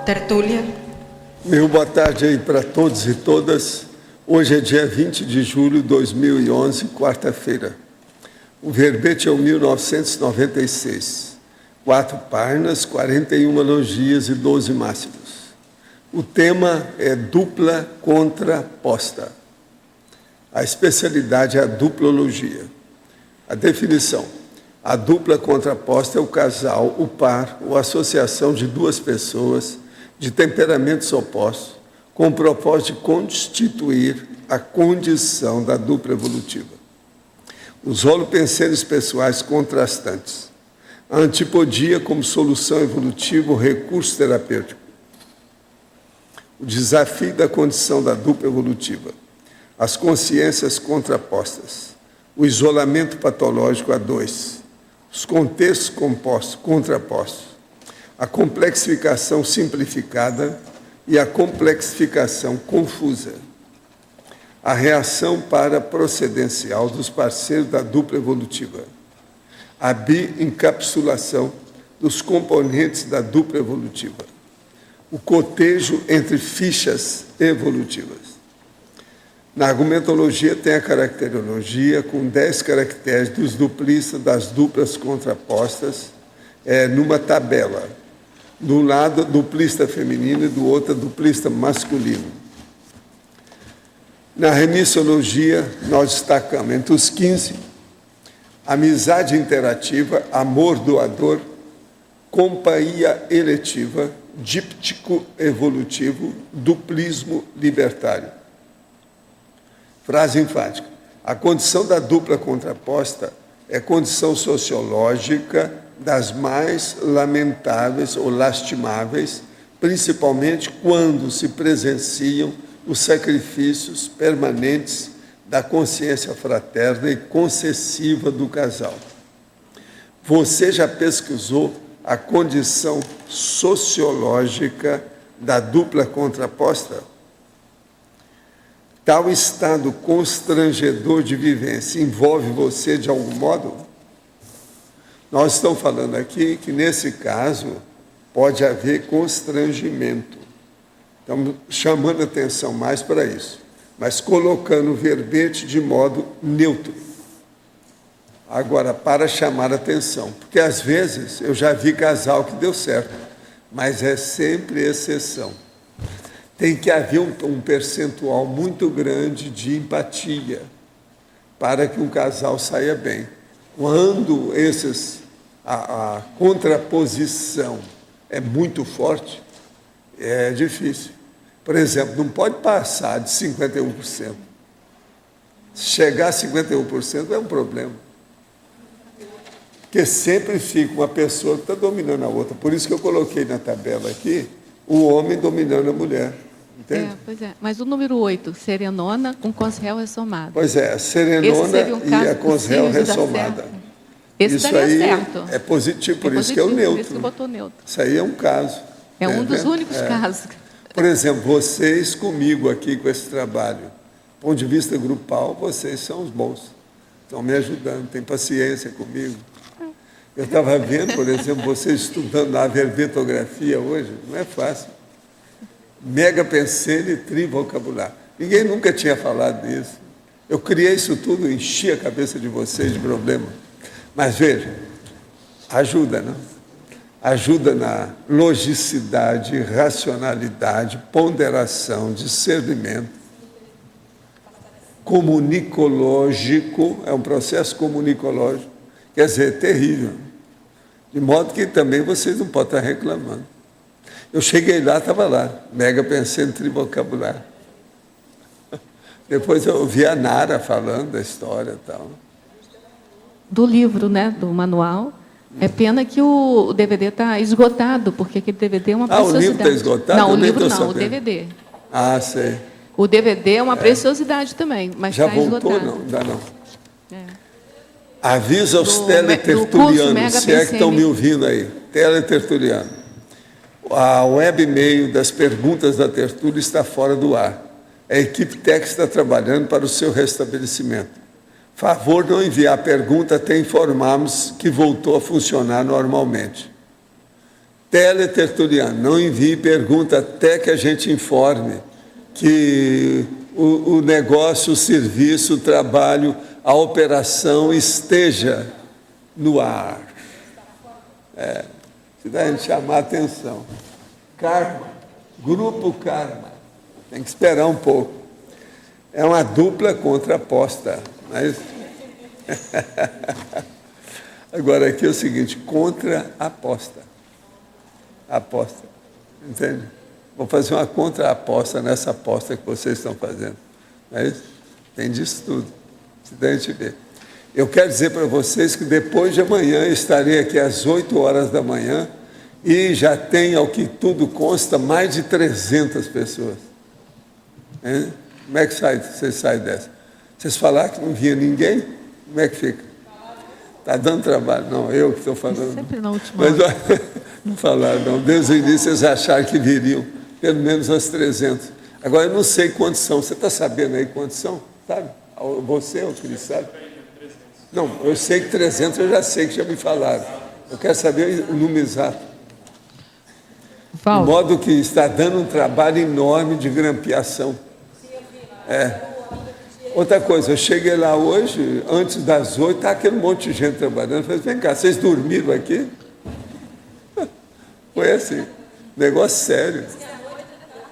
tertúlia. Meu boa tarde aí para todos e todas. Hoje é dia 20 de julho de 2011, quarta-feira. O verbete é o 1996. 4 páginas, 41 logias e 12 máximos. O tema é dupla contraposta. A especialidade é a duplologia. A definição: a dupla contraposta é o casal, o par ou associação de duas pessoas de temperamentos opostos, com o propósito de constituir a condição da dupla evolutiva. Os holopensênios pessoais contrastantes. A antipodia como solução evolutiva ou recurso terapêutico. O desafio da condição da dupla evolutiva. As consciências contrapostas. O isolamento patológico a dois. Os contextos compostos, contrapostos. A complexificação simplificada e a complexificação confusa. A reação para-procedencial dos parceiros da dupla evolutiva. A bi-encapsulação dos componentes da dupla evolutiva. O cotejo entre fichas evolutivas. Na argumentologia tem a caracterologia com 10 caracteres dos duplistas das duplas contrapostas numa tabela. De um lado, duplista feminino e do outro, duplista masculino. Na remissologia, nós destacamos entre os 15, amizade interativa, amor doador, companhia eletiva, díptico evolutivo, duplismo libertário. Frase enfática: a condição da dupla contraposta é condição sociológica das mais lamentáveis ou lastimáveis, principalmente quando se presenciam os sacrifícios permanentes da consciência fraterna e concessiva do casal. Você já pesquisou a condição sociológica da dupla contraposta? Tal estado constrangedor de vivência envolve você de algum modo? Nós estamos falando aqui que, nesse caso, pode haver constrangimento. Estamos chamando atenção mais para isso, mas colocando o verbete de modo neutro. Agora, para chamar atenção, porque às vezes eu já vi casal que deu certo, mas é sempre exceção. Tem que haver um percentual muito grande de empatia para que um casal saia bem. Quando a contraposição é muito forte, é difícil. Por exemplo, não pode passar de 51%. Se chegar a 51% é um problema. Porque sempre fica uma pessoa que está dominando a outra. Por isso que eu coloquei na tabela aqui o homem dominando a mulher. Entende? Pois é. Mas o número 8, serenona com consréu ressomado. Pois é, a serenona e a consréu ressomada. Esse isso daria aí certo. é positivo, por isso que é o neutro. Por isso que botou neutro. Isso aí é um caso. É um dos únicos casos. Por exemplo, vocês comigo aqui com esse trabalho, do ponto de vista grupal, vocês são os bons. Estão me ajudando, têm paciência comigo. Eu estava vendo, por exemplo, vocês estudando a verbetografia hoje, não é fácil. Mega pensene e trivocabular. Ninguém nunca tinha falado disso. Eu criei isso tudo, enchi a cabeça de vocês de problema. Mas veja, ajuda, não? Ajuda na logicidade, racionalidade, ponderação, discernimento. Comunicológico, é um processo comunicológico, quer dizer, terrível. De modo que também vocês não podem estar reclamando. Eu cheguei lá, estava lá, mega pensando em trivocabular. Depois eu ouvi a Nara falando da história e tal. Do livro, né, do manual. É pena que o DVD está esgotado, porque aquele DVD é uma preciosidade. O livro está esgotado? Não, o livro não, o DVD. Ah, sei. O DVD é uma preciosidade também, mas está esgotado. Já voltou? Não, ainda não. Avisa aos teletertulianos, se é que estão me ouvindo aí, teletertuliano. A web-mail das perguntas da tertúlia está fora do ar. A equipe técnica está trabalhando para o seu restabelecimento. Favor não enviar pergunta até informarmos que voltou a funcionar normalmente. Teletertuliano, não envie pergunta até que a gente informe que o negócio, o serviço, o trabalho, a operação esteja no ar. Se dá a gente chamar a atenção. Karma, Grupo Karma, tem que esperar um pouco. É uma dupla contraposta, mas... Agora aqui é o seguinte, contra-aposta. Aposta, entende? Vou fazer uma contra-aposta nessa aposta que vocês estão fazendo. Não é isso? Tem disso tudo. Se der, a gente vê. Eu quero dizer para vocês que depois de amanhã estarei aqui às 8 horas da manhã e já tem, ao que tudo consta, mais de 300 pessoas. Hein? Como é que vocês saem dessa? Vocês falaram que não vinha ninguém? Como é que fica? Está dando trabalho? Não, eu que estou falando. Sempre na última Mas hora. não falaram, não. Desde o início eles acharam que viriam, pelo menos as 300. Agora, eu não sei quantos são. Você está sabendo aí quantos são? Sabe? Você ou o Cris, sabe? Não, eu sei que 300 eu já sei, que já me falaram. Eu quero saber o número exato. De modo que está dando um trabalho enorme de grampeação. Outra coisa, eu cheguei lá hoje, antes das 8, está aquele monte de gente trabalhando. Eu falei, vem cá, vocês dormiram aqui? Foi assim, negócio sério.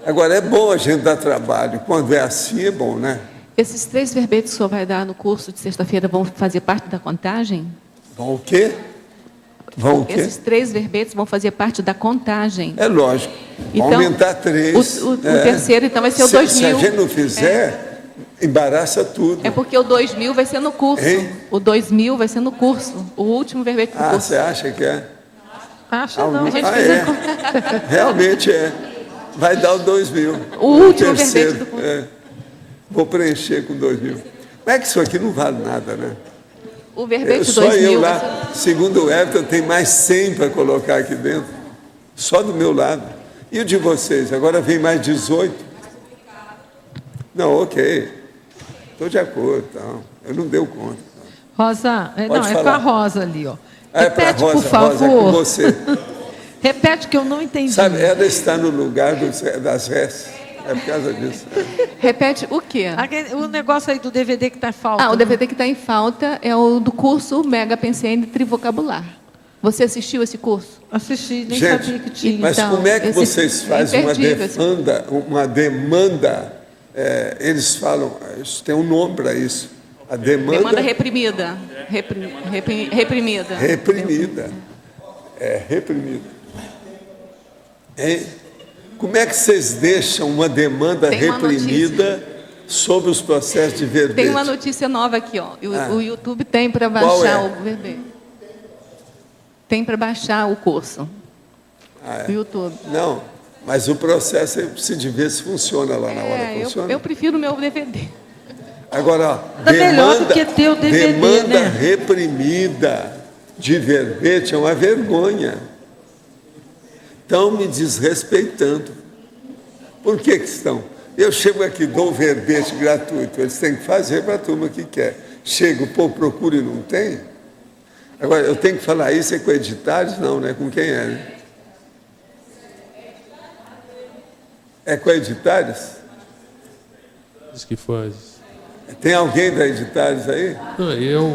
Agora, é bom a gente dar trabalho. Quando é assim, é bom, né? Esses 3 verbetes que o senhor vai dar no curso de sexta-feira vão fazer parte da contagem? Vão o quê? Vão o quê? Esses 3 verbetes vão fazer parte da contagem. É lógico. Então, Vão aumentar 3. O terceiro, então, vai ser o 2000. Se a gente não fizer, embaraça tudo. É porque o 2000 vai ser no curso. Hein? O 2000 vai ser no curso. O último verbete do curso. Você acha que é? Acha não, a gente é. Realmente é. Vai dar o 2000. O último terceiro, verbete do curso. Vou preencher com 2000. Como é que isso aqui não vale nada, né? O verbete Só 2000 eu vai lá, segundo o Everton, tem mais 100 para colocar aqui dentro. Só do meu lado. E o de vocês? Agora vem mais 18? Não, ok. Estou de acordo. Então. Eu não dei conta. Rosa, não, Pode é com falar. a Rosa ali, ó. É para Repete, Rosa, por favor. Rosa, é com você. Repete que eu não entendi. Sabe, ela está no lugar das res. É por causa disso. Repete o quê? O negócio aí do DVD que está em falta. O DVD que está em falta é o do curso Mega PCN Trivocabular. Você assistiu esse curso? Assisti, nem Gente, sabia que tinha. mas Então, como é que esse vocês fazem imperdível, uma demanda? Eles falam, isso tem um nome para isso. A Demanda reprimida. Reprimida. Reprimida. Reprimida. Hein? Como é que vocês deixam uma demanda Tem uma reprimida sobre os processos de verbete? Tem uma notícia nova aqui, ó. O YouTube tem para Qual baixar é? o verbete. Tem para baixar o curso. O YouTube. Não, mas o processo é preciso ver se funciona lá na hora. Funciona? Eu prefiro o meu DVD. Agora, ó, Tá melhor do que ter o DVD, demanda né? reprimida de verbete é uma vergonha. Estão me desrespeitando. Por que estão? Eu chego aqui, dou verbete gratuito, eles têm que fazer para a turma que quer. Chego, pô, procura e não tem. Agora, eu tenho que falar isso é com editários? Não, né? Com quem é, né? É com editários? Diz que faz. Tem alguém da editários aí? Não, eu.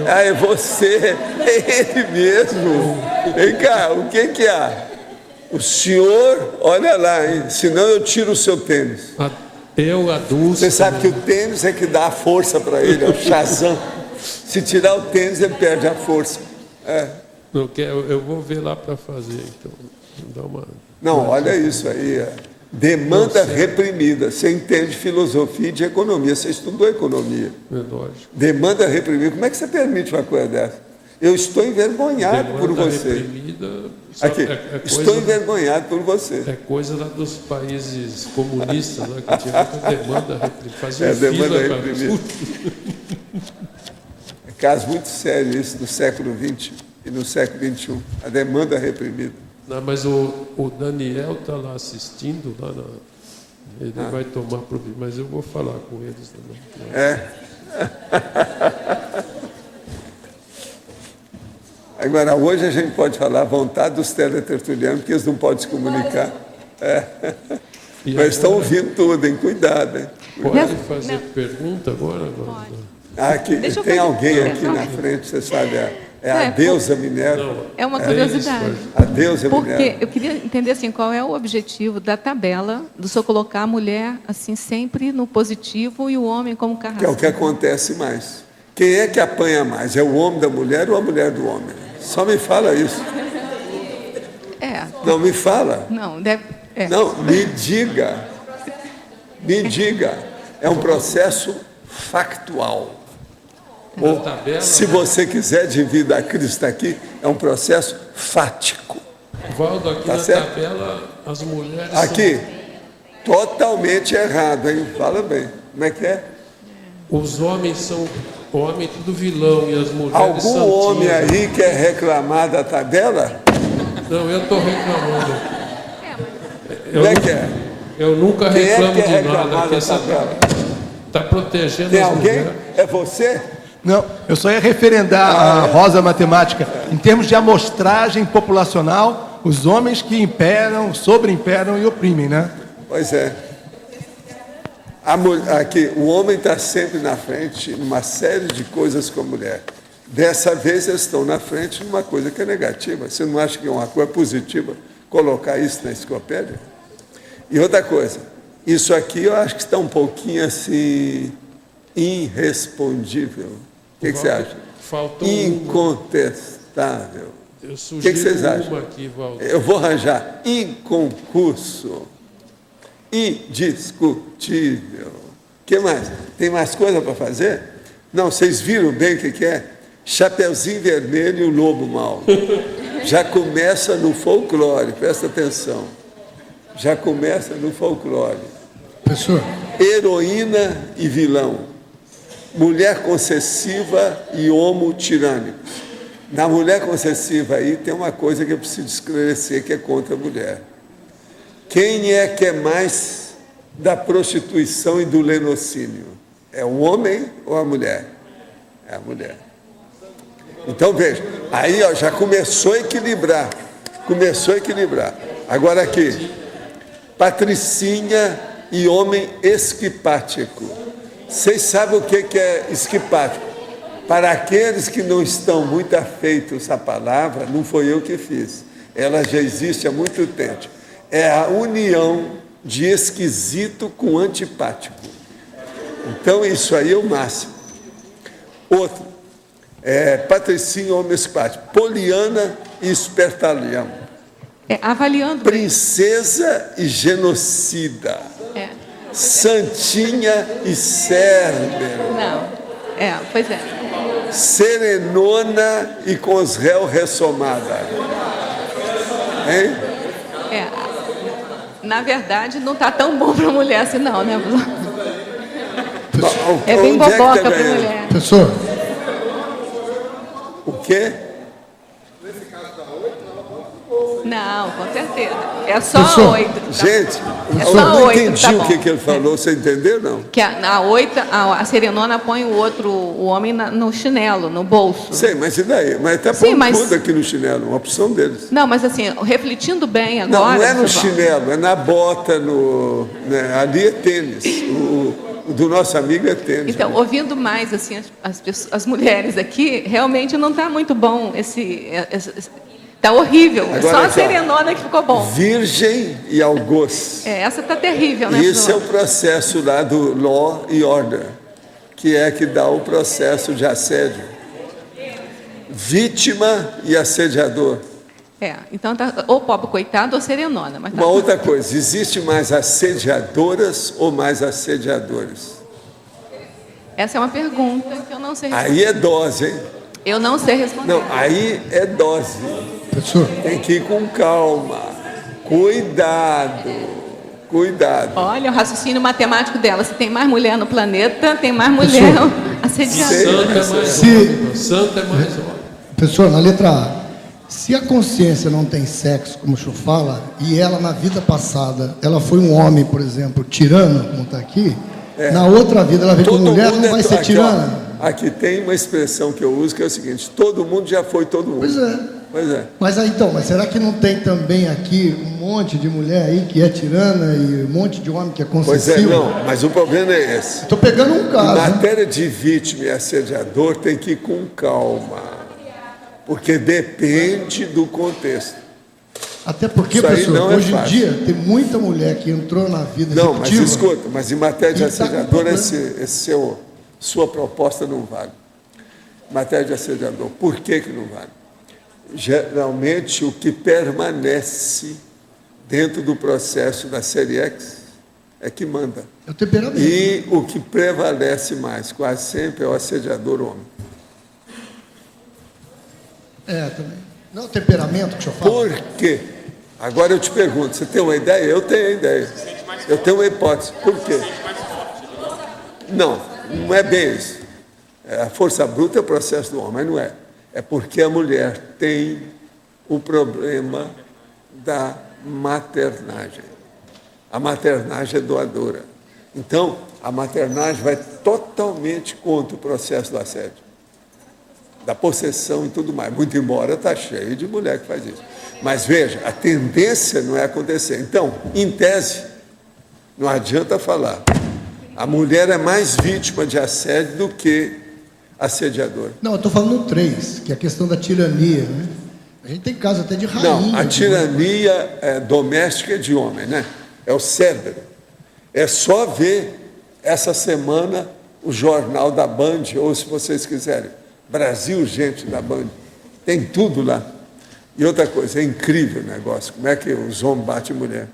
É você, é ele mesmo. Vem cá, o que há? O senhor, olha lá, hein? Senão eu tiro o seu tênis. Até o adulto. Você sabe que o tênis é que dá a força para ele, é o Shazam. Se tirar o tênis, ele perde a força. Eu vou ver lá para fazer, então. Dá uma... Não, olha isso aí. Demanda reprimida. Você entende filosofia e de economia. Você estudou economia. É lógico. Demanda reprimida. Como é que você permite uma coisa dessa? Eu estou envergonhado por você. Reprimida, Aqui, estou envergonhado por você. É coisa lá dos países comunistas, né, que tinha muita demanda reprimida. Fazia demanda fila reprimida. É caso muito sério isso do século XX e no século XXI. A demanda reprimida. Não, mas o Daniel está lá assistindo, ele vai tomar providência, mas eu vou falar com eles também. Agora, hoje a gente pode falar à vontade dos teletertulianos, porque eles não podem se comunicar. E Mas estão agora, ouvindo tudo, hein? Cuidado, hein? Pode fazer pergunta agora? Aqui, Deixa eu tem fazer- alguém aqui não. na frente, você sabe, a É, deusa Minerva. Não, É uma é curiosidade. isso, A deusa Porque Minerva. eu queria entender assim, qual é o objetivo da tabela do senhor colocar a mulher assim sempre no positivo e o homem como Que é o carrasco. que acontece mais. Quem é que apanha mais? É o homem da mulher ou a mulher do homem? Só me fala isso. É, Não, me fala. não, deve. É. Não, me diga. Me diga. É um processo factual. Na tabela, Se você quiser dividir a Cristo aqui, é um processo fático. Valdo, aqui Tá na certo? tabela, as mulheres Aqui, totalmente errado, hein? Fala bem. Como é que é? os homens são homem tudo vilão e as mulheres Algum são homem santinhas. aí quer reclamar da tabela? Não, eu estou reclamando. Como é que é? Eu nunca Quem é que reclamo quer de reclamar nada. Que da essa tabela? está protegendo Tem as alguém? mulheres. É você? Não, eu só ia referendar a rosa matemática. Em termos de amostragem populacional, os homens que imperam, sobreimperam e oprimem, né? Pois é. Aqui, o homem está sempre na frente numa série de coisas com a mulher. Dessa vez eles estão na frente numa coisa que é negativa. Você não acha que é uma coisa positiva colocar isso na enciclopédia? E outra coisa, isso aqui eu acho que está um pouquinho assim irrespondível. O que você acha? Faltou uma. Incontestável. Eu que sugiro vocês acham? uma aqui, Valdo. Eu vou arranjar inconcurso, indiscutível. O que mais? Tem mais coisa para fazer? Não, vocês viram bem o que é? Chapeuzinho vermelho e o lobo mau. Já começa no folclore, presta atenção. Já começa no folclore. Professor, Heroína e vilão. Mulher concessiva e homo tirânico. Na mulher concessiva aí tem uma coisa que eu preciso esclarecer, que é contra a mulher. Quem é que é mais da prostituição e do lenocínio? É o homem ou a mulher? É a mulher. Então veja, aí ó, já começou a equilibrar. Começou a equilibrar. Agora aqui, patricinha e homem esquipático. Vocês sabem o que é esquipático? Para aqueles que não estão muito afeitos à palavra, não foi eu que fiz. Ela já existe há muito tempo. É a união de esquisito com antipático. Então, isso aí é o máximo. Outro, patricinho, homem esquipático. Poliana e espertalhão. Avaliando. Princesa e genocida. É. Santinha e cérbero. Não. Pois é. Serenona e com os réus ressomada. Hein? Na verdade, não está tão bom para a mulher assim, não, né? Bom, É bem onde que boboca tá para a ganhando? mulher. professor, O quê? Não, com certeza. É só Professor, a 8. Gente, É eu só não 8, entendi tá o bom. que ele falou. Você entendeu, não? Que a 8, a serenona põe o homem no chinelo, no bolso. Sei, mas e daí? Mas está Sim, pondo mas- tudo aqui no chinelo, uma opção deles. Não, mas assim, refletindo bem Não, agora. não é no professor Valdo. chinelo, é na bota, ali é tênis. O do nosso amigo é tênis. Então, ouvindo mais assim as mulheres aqui, realmente não está muito bom está horrível. Agora, Só a aqui, ó. serenona que ficou bom. Virgem e algoz. Essa está terrível, né? Isso é o professor? processo lá do Law e Order, que é que dá o processo de assédio. Vítima e assediador. Então tá ou pobre coitado ou serenona. Mas tá. Uma outra coisa, existe mais assediadoras ou mais assediadores? Essa é uma pergunta que eu não sei responder. Aí é dose, hein? Eu não sei responder. Não, aí é dose. professor, Tem que ir com calma. Cuidado. Cuidado. Olha o raciocínio matemático dela. Se tem mais mulher no planeta, tem mais mulher assediada. Santa é mais Se- homem. Santa é mais homem. professor, na letra A, se a consciência não tem sexo, como o senhor fala, e ela na vida passada, ela foi um homem, por exemplo, tirano, como está aqui, na outra vida ela veio como mulher, mundo não vai ser aqui, ó. tirana? Aqui tem uma expressão que eu uso que é o seguinte: todo mundo já foi todo mundo. Pois é. Pois é. Mas aí então, mas será que não tem também aqui um monte de mulher aí que é tirana e um monte de homem que é Pois concessivo? é, não, mas o problema é esse. Estou pegando um Em caso. matéria de vítima e assediador, tem que ir com calma, porque depende do contexto. Até porque, Isso aí professor, não é hoje em fácil. dia tem muita mulher que entrou na vida Não, mas executiva. escuta, mas em matéria de E tá com assediador, problema. sua proposta não vale. Matéria de assediador, por que não vale? Geralmente, o que permanece dentro do processo da série X é que manda. É o temperamento. E o que prevalece mais, quase sempre, é o assediador homem. É, também. Não é o temperamento que o senhor fala? Por quê? Agora eu te pergunto, você tem uma ideia? Eu tenho a ideia. Eu tenho uma hipótese. Por quê? Não, não é bem isso. A força bruta é o processo do homem, mas não é. É porque a mulher tem o problema da maternagem. A maternagem é doadora. Então, a maternagem vai totalmente contra o processo do assédio, da possessão e tudo mais. Muito embora está cheio de mulher que faz isso. Mas veja, a tendência não é acontecer. Então, em tese, não adianta falar. A mulher é mais vítima de assédio do que assediadora. Não, eu estou falando no 3, que é a questão da tirania, né? A gente tem caso até de rainha. Não, a tirania doméstica é de homem, né? É o cérebro. É só ver essa semana o jornal da Band, ou se vocês quiserem, Brasil Gente da Band. Tem tudo lá. E outra coisa, é incrível o negócio, como é que os homens batem mulher.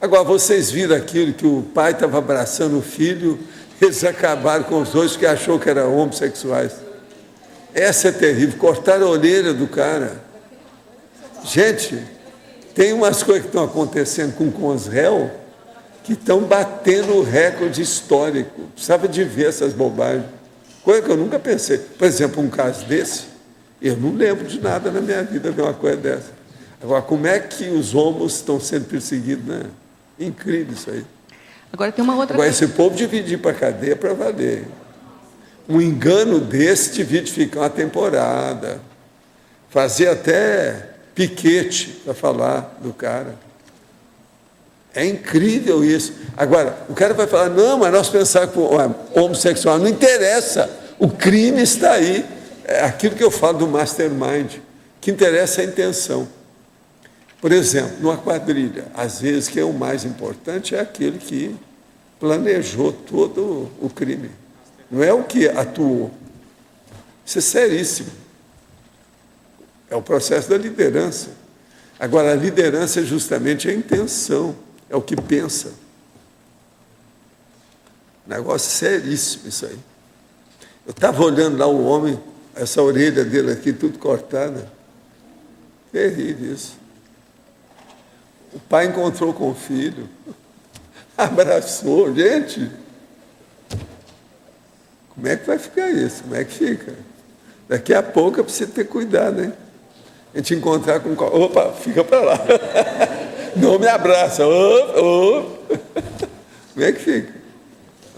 Agora, vocês viram aquilo que o pai estava abraçando o filho, eles acabaram com os dois que achou que eram homossexuais. Essa é terrível, cortaram a orelha do cara. Gente, tem umas coisas que estão acontecendo com os réus que estão batendo o recorde histórico. Precisava de ver essas bobagens. Coisa que eu nunca pensei. Por exemplo, um caso desse, eu não lembro de nada na minha vida ver uma coisa dessa. Agora, como é que os homos estão sendo perseguidos, né? Incrível isso aí. Agora tem uma outra Agora, coisa. esse povo dividir para a cadeia para valer. Um engano desse devia de ficar uma temporada. Fazer até piquete para falar do cara. É incrível isso. Agora, o cara vai falar, não, mas nós pensamos que o homossexual não interessa. O crime está aí. É aquilo que eu falo do mastermind. O que interessa é a intenção. Por exemplo, numa quadrilha, às vezes quem é o mais importante é aquele que planejou todo o crime. Não é o que atuou. Isso é seríssimo. É o processo da liderança. Agora, a liderança é justamente a intenção, é o que pensa. Negócio seríssimo isso aí. Eu estava olhando lá o homem, essa orelha dele aqui, tudo cortada. Terrível isso. O pai encontrou com o filho, abraçou. Gente, como é que vai ficar isso? Como é que fica? Daqui a pouco é preciso ter cuidado, hein? A gente encontrar com... Opa, fica para lá. Não me abraça. Como é que fica?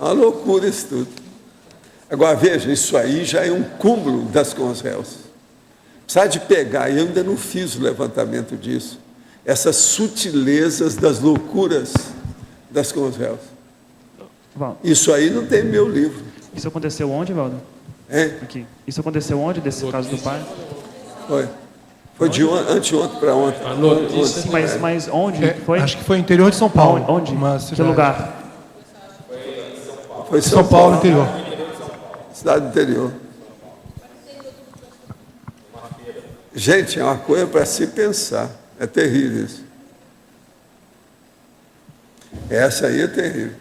É uma loucura isso tudo. Agora, veja, isso aí já é um cúmulo das consréus. Precisa de pegar, e eu ainda não fiz o levantamento disso, essas sutilezas das loucuras das consréus. Isso aí não tem no meu livro. Isso aconteceu onde, Valdo? Aqui. Isso aconteceu onde, desse caso do pai? Foi de anteontem para ontem. A notícia. Sim, mas onde foi? Acho que foi interior de São Paulo. Onde? Uma Que cidade. lugar? Foi São Paulo, interior. Cidade do interior. Gente, é uma coisa para se pensar. É terrível isso. Essa aí é terrível.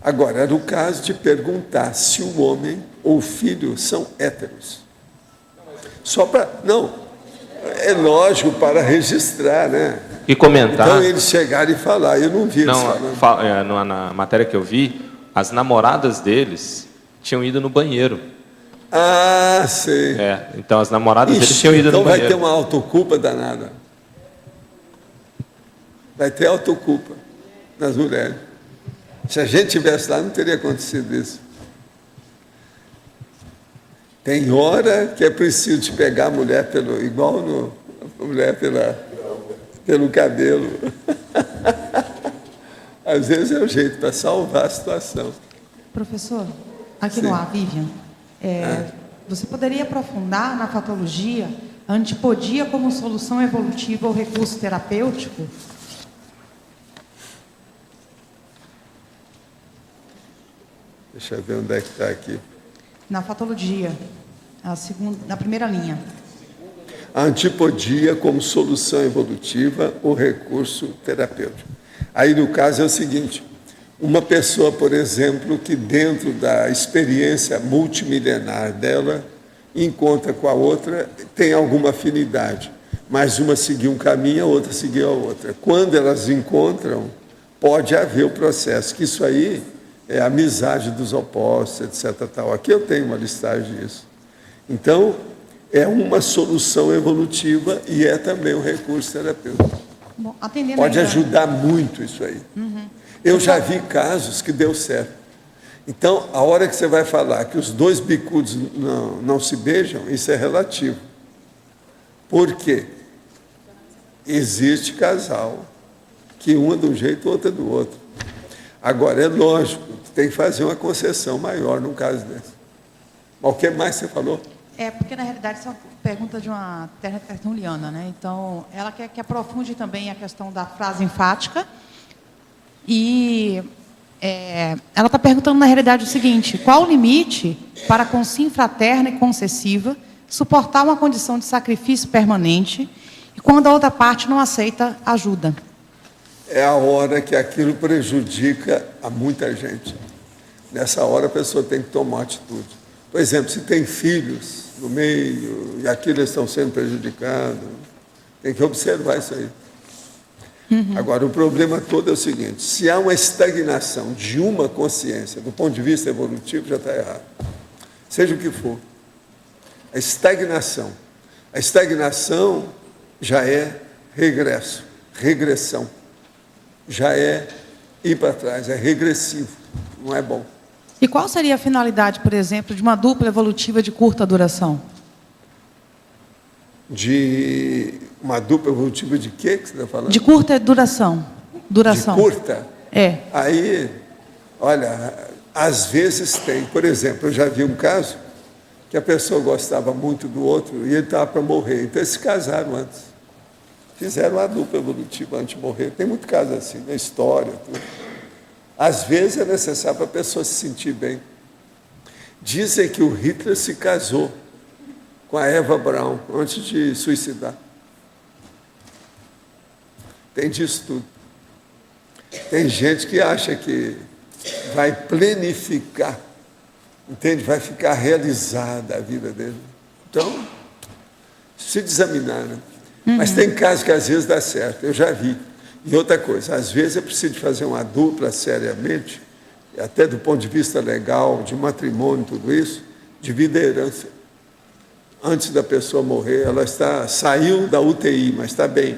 Agora, era o caso de perguntar se o homem ou o filho são héteros. Só para... Não, é lógico para registrar, né? E comentar. Então eles chegaram e falaram, eu não vi eles falando. Na matéria que eu vi, as namoradas deles tinham ido no banheiro. Ah, sei. Então as namoradas deles tinham ido no banheiro. Então vai ter uma autoculpa danada. Vai ter autoculpa nas mulheres. Se a gente tivesse lá, não teria acontecido isso. Tem hora que é preciso te pegar a mulher pelo cabelo. Às vezes é o jeito para salvar a situação. Professor, aqui Sim. no ar, Vivian, você poderia aprofundar na patologia a antipodia como solução evolutiva ou recurso terapêutico? Deixa eu ver onde é que está aqui. Na patologia, na primeira linha. A antipodia como solução evolutiva ou recurso terapêutico. Aí, no caso, é o seguinte: uma pessoa, por exemplo, que dentro da experiência multimilenar dela, encontra com a outra, tem alguma afinidade, mas uma seguiu um caminho, a outra seguiu a outra. Quando elas encontram, pode haver o processo, que isso aí é a amizade dos opostos, etc. Tal. Aqui eu tenho uma listagem disso. Então, é uma solução evolutiva e é também um recurso terapêutico. Bom, atendendo Pode ainda... ajudar muito isso aí. Eu já vi casos que deu certo. Então, a hora que você vai falar que os dois bicudos não se beijam, isso é relativo. Por quê? Existe casal que um é de um jeito, o outro é do outro. Agora, é lógico, tem que fazer uma concessão maior num caso desse. Mas o que mais você falou? Porque, na realidade, isso é uma pergunta de uma tertuliana, né? Então, ela quer que aprofunde também a questão da frase enfática. E ela está perguntando, na realidade, o seguinte: qual o limite para, com sim fraterna e concessiva, suportar uma condição de sacrifício permanente e quando a outra parte não aceita ajuda? É a hora que aquilo prejudica a muita gente. Nessa hora, a pessoa tem que tomar atitude. Por exemplo, se tem filhos no meio e aquilo estão sendo prejudicados, tem que observar isso aí. Agora, o problema todo é o seguinte: se há uma estagnação de uma consciência, do ponto de vista evolutivo, já está errado. Seja o que for. A estagnação já é regresso, regressão. Já é ir para trás, é regressivo, não é bom. E qual seria a finalidade, por exemplo, de uma dupla evolutiva de curta duração? De uma dupla evolutiva de quê que você está falando? De curta duração. De curta? É. Aí, olha, às vezes tem. Por exemplo, eu já vi um caso que a pessoa gostava muito do outro e ele estava para morrer. Então, eles se casaram antes. Fizeram uma dupla evolutiva antes de morrer. Tem muito caso assim, na história, tudo. Às vezes é necessário para a pessoa se sentir bem. Dizem que o Hitler se casou com a Eva Braun antes de suicidar. Tem disso tudo. Tem gente que acha que vai planificar, entende? Vai ficar realizada a vida dele. Então, se examinar, né? Mas tem casos que às vezes dá certo, eu já vi. E outra coisa, às vezes é preciso fazer uma dupla seriamente, até do ponto de vista legal, de matrimônio, tudo isso, divide a herança. Antes da pessoa morrer, ela saiu da UTI, mas está bem.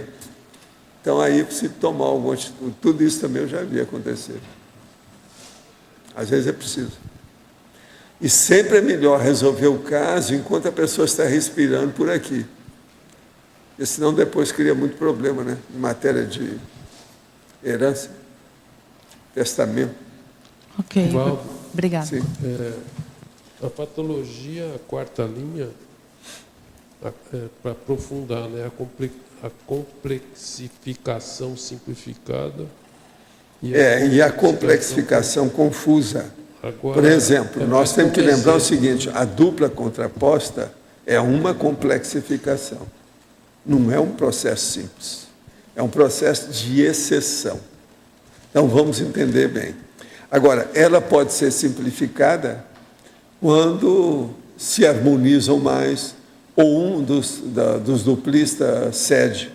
Então aí é preciso tomar alguma atitude. Tudo isso também eu já vi acontecer. Às vezes é preciso. E sempre é melhor resolver o caso enquanto a pessoa está respirando por aqui. Porque senão depois cria muito problema, né? Em matéria de herança, testamento. Ok. Valdo, Obrigada. Sim. A patologia, a quarta linha, para aprofundar, né? A complexificação simplificada. E a complexificação confusa. Agora, Por exemplo, nós temos que lembrar o seguinte: a dupla contraposta é uma complexificação. Não é um processo simples. É um processo de exceção. Então, vamos entender bem. Agora, ela pode ser simplificada quando se harmonizam mais ou um dos duplistas cede.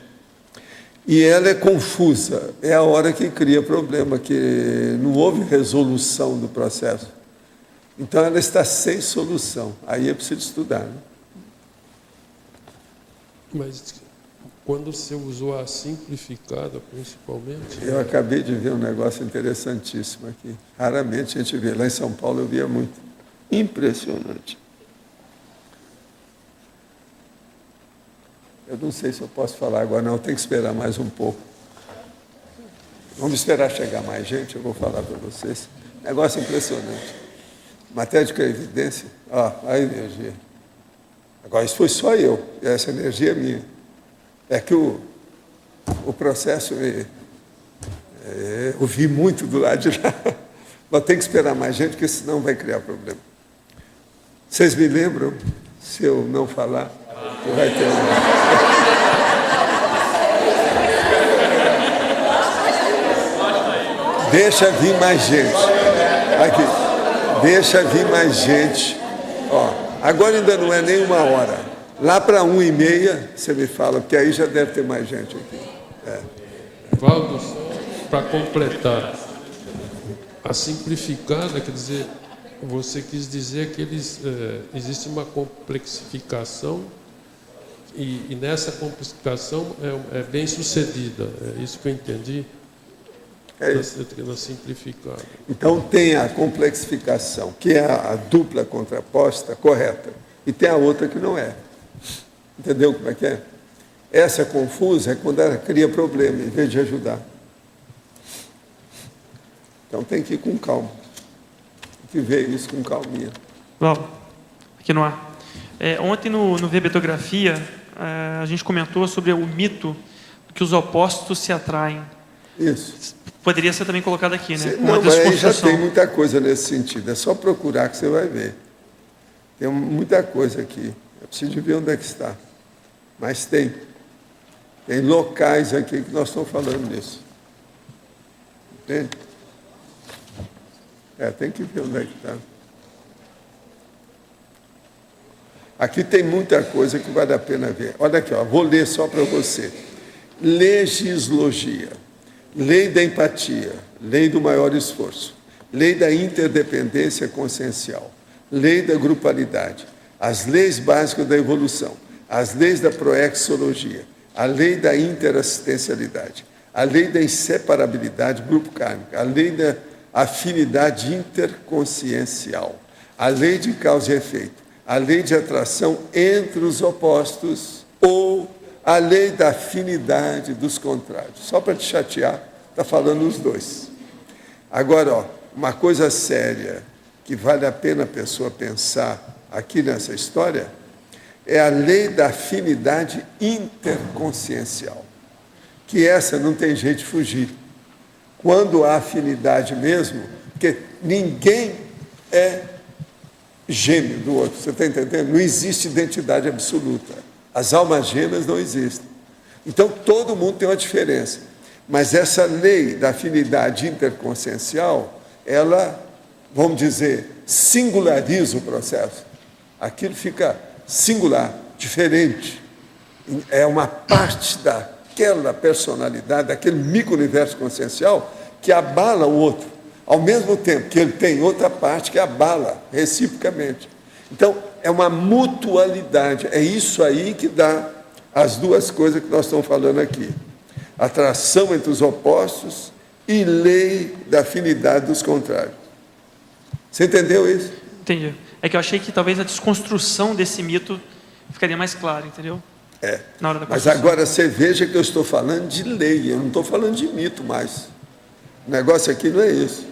E ela é confusa. É a hora que cria problema, que não houve resolução do processo. Então, ela está sem solução. Aí é preciso estudar, né? Mas quando você usou a simplificada, principalmente... Eu acabei de ver um negócio interessantíssimo aqui. Raramente a gente vê. Lá em São Paulo eu via muito. Impressionante. Eu não sei se eu posso falar agora, não. Tem que esperar mais um pouco. Vamos esperar chegar mais gente, eu vou falar para vocês. Negócio impressionante. Matéria de evidência, a energia. Agora, isso foi só eu, essa energia é minha. É que o processo, eu vi muito do lado de lá, mas tem que esperar mais gente, porque senão vai criar problema. Vocês me lembram, se eu não falar, que vai ter Deixa vir mais gente. Aqui. Deixa vir mais gente. Agora ainda não é nem 1h. Lá para 1h30, você me fala, porque aí já deve ter mais gente aqui. Valdo, só para completar, a simplificada, quer dizer, você quis dizer que existe uma complexificação e nessa complexificação é bem sucedida. É isso que eu entendi. Na simplificada. Então tem a complexificação, que é a dupla contraposta correta, e tem a outra que não é. Entendeu como é que é? Essa confusa é quando ela cria problema, em vez de ajudar. Então tem que ir com calma. Tem que ver isso com calminha. Bom, aqui no ar. Ontem no Verbetografia, a gente comentou sobre o mito que os opostos se atraem. Isso. Poderia ser também colocado aqui, né? Não, mas aí já tem muita coisa nesse sentido. É só procurar que você vai ver. Tem muita coisa aqui. Eu preciso de ver onde é que está. Mas tem. Tem locais aqui que nós estamos falando nisso. Entende? Tem que ver onde é que está. Aqui tem muita coisa que vale a pena ver. Olha aqui, vou ler só para você. Legislogia. Lei da empatia, lei do maior esforço, lei da interdependência consciencial, lei da grupalidade, as leis básicas da evolução, as leis da proexologia, a lei da interassistencialidade, a lei da inseparabilidade grupo kármico, a lei da afinidade interconsciencial, a lei de causa e efeito, a lei de atração entre os opostos ou a lei da afinidade dos contrários. Só para te chatear, está falando os dois. Agora, uma coisa séria que vale a pena a pessoa pensar aqui nessa história é a lei da afinidade interconsciencial, que essa não tem jeito de fugir. Quando há afinidade mesmo, porque ninguém é gêmeo do outro, você está entendendo? Não existe identidade absoluta. As almas gêmeas não existem. Então, todo mundo tem uma diferença. Mas essa lei da afinidade interconsciencial, ela, vamos dizer, singulariza o processo. Aquilo fica singular, diferente. É uma parte daquela personalidade, daquele micro-universo consciencial que abala o outro, ao mesmo tempo que ele tem outra parte que abala reciprocamente. Então, é uma mutualidade, é isso aí que dá as duas coisas que nós estamos falando aqui. Atração entre os opostos e lei da afinidade dos contrários. Você entendeu isso? Entendi. É que eu achei que talvez a desconstrução desse mito ficaria mais clara, entendeu? Na hora da mas agora você veja que eu estou falando de lei, eu não estou falando de mito mais. O negócio aqui não é isso.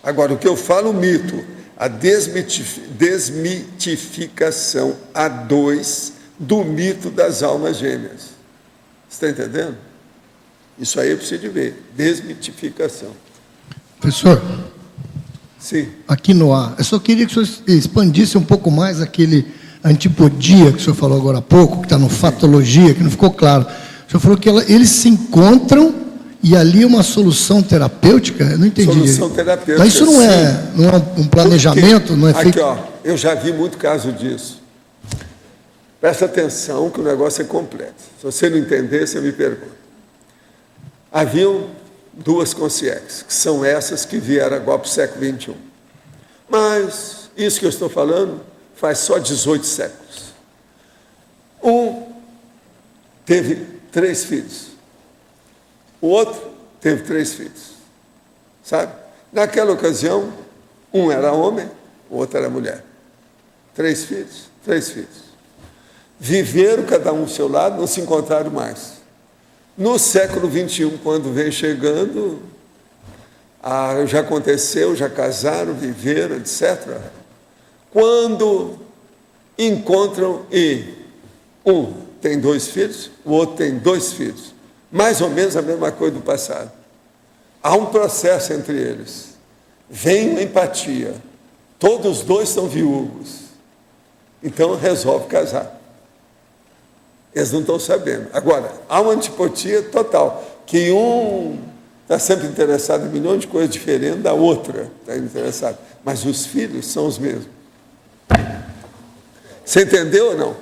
Agora, o que eu falo, mito, a desmitificação a dois do mito das almas gêmeas. Você está entendendo? Isso aí eu preciso de ver. Desmitificação. Professor, sim. Aqui no ar, eu só queria que o senhor expandisse um pouco mais aquele antipodia que o senhor falou agora há pouco, que está no fatologia, que não ficou claro. O senhor falou que eles se encontram e ali uma solução terapêutica? Eu não entendi. Solução terapêutica. Mas isso não é um planejamento? Porque, não é aqui, feito... eu já vi muito caso disso. Presta atenção que o negócio é completo. Se você não entender, você me pergunta. Haviam duas consciências, que são essas que vieram agora para o século XXI. Mas isso que eu estou falando faz só 18 séculos. Um teve 3 filhos. O outro teve 3 filhos. Sabe? Naquela ocasião, um era homem, o outro era mulher. 3 filhos, 3 filhos. Viveram cada um ao seu lado, não se encontraram mais. No século XXI, quando vem chegando, já aconteceu, já casaram, viveram, etc. Quando encontram e um tem 2 filhos, o outro tem 2 filhos. Mais ou menos a mesma coisa do passado. Há um processo entre eles. Vem uma empatia. Todos os 2 são viúvos. Então resolve casar. Eles não estão sabendo. Agora, há uma antipatia total, que um está sempre interessado em milhões de coisas diferentes da outra está interessado. Mas os filhos são os mesmos. Você entendeu ou não?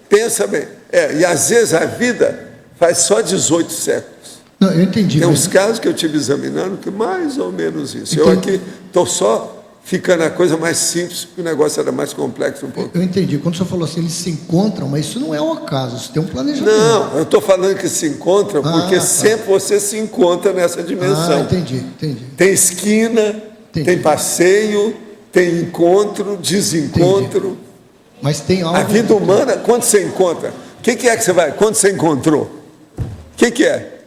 Pensa bem. E às vezes a vida faz só 18 séculos. Não, eu entendi. Tem uns casos que eu estive examinando que mais ou menos isso. Eu aqui estou só ficando a coisa mais simples, porque o negócio era mais complexo um pouco. Eu entendi. Quando o senhor falou assim, eles se encontram, mas isso não é um acaso, isso tem um planejamento. Não, eu estou falando que se encontram porque sempre você se encontra nessa dimensão. Entendi. Tem esquina, tem passeio, tem encontro, desencontro. Entendi. Mas tem algo... A vida humana, quando você encontra, o que é que você vai? Quando você encontrou? O que é?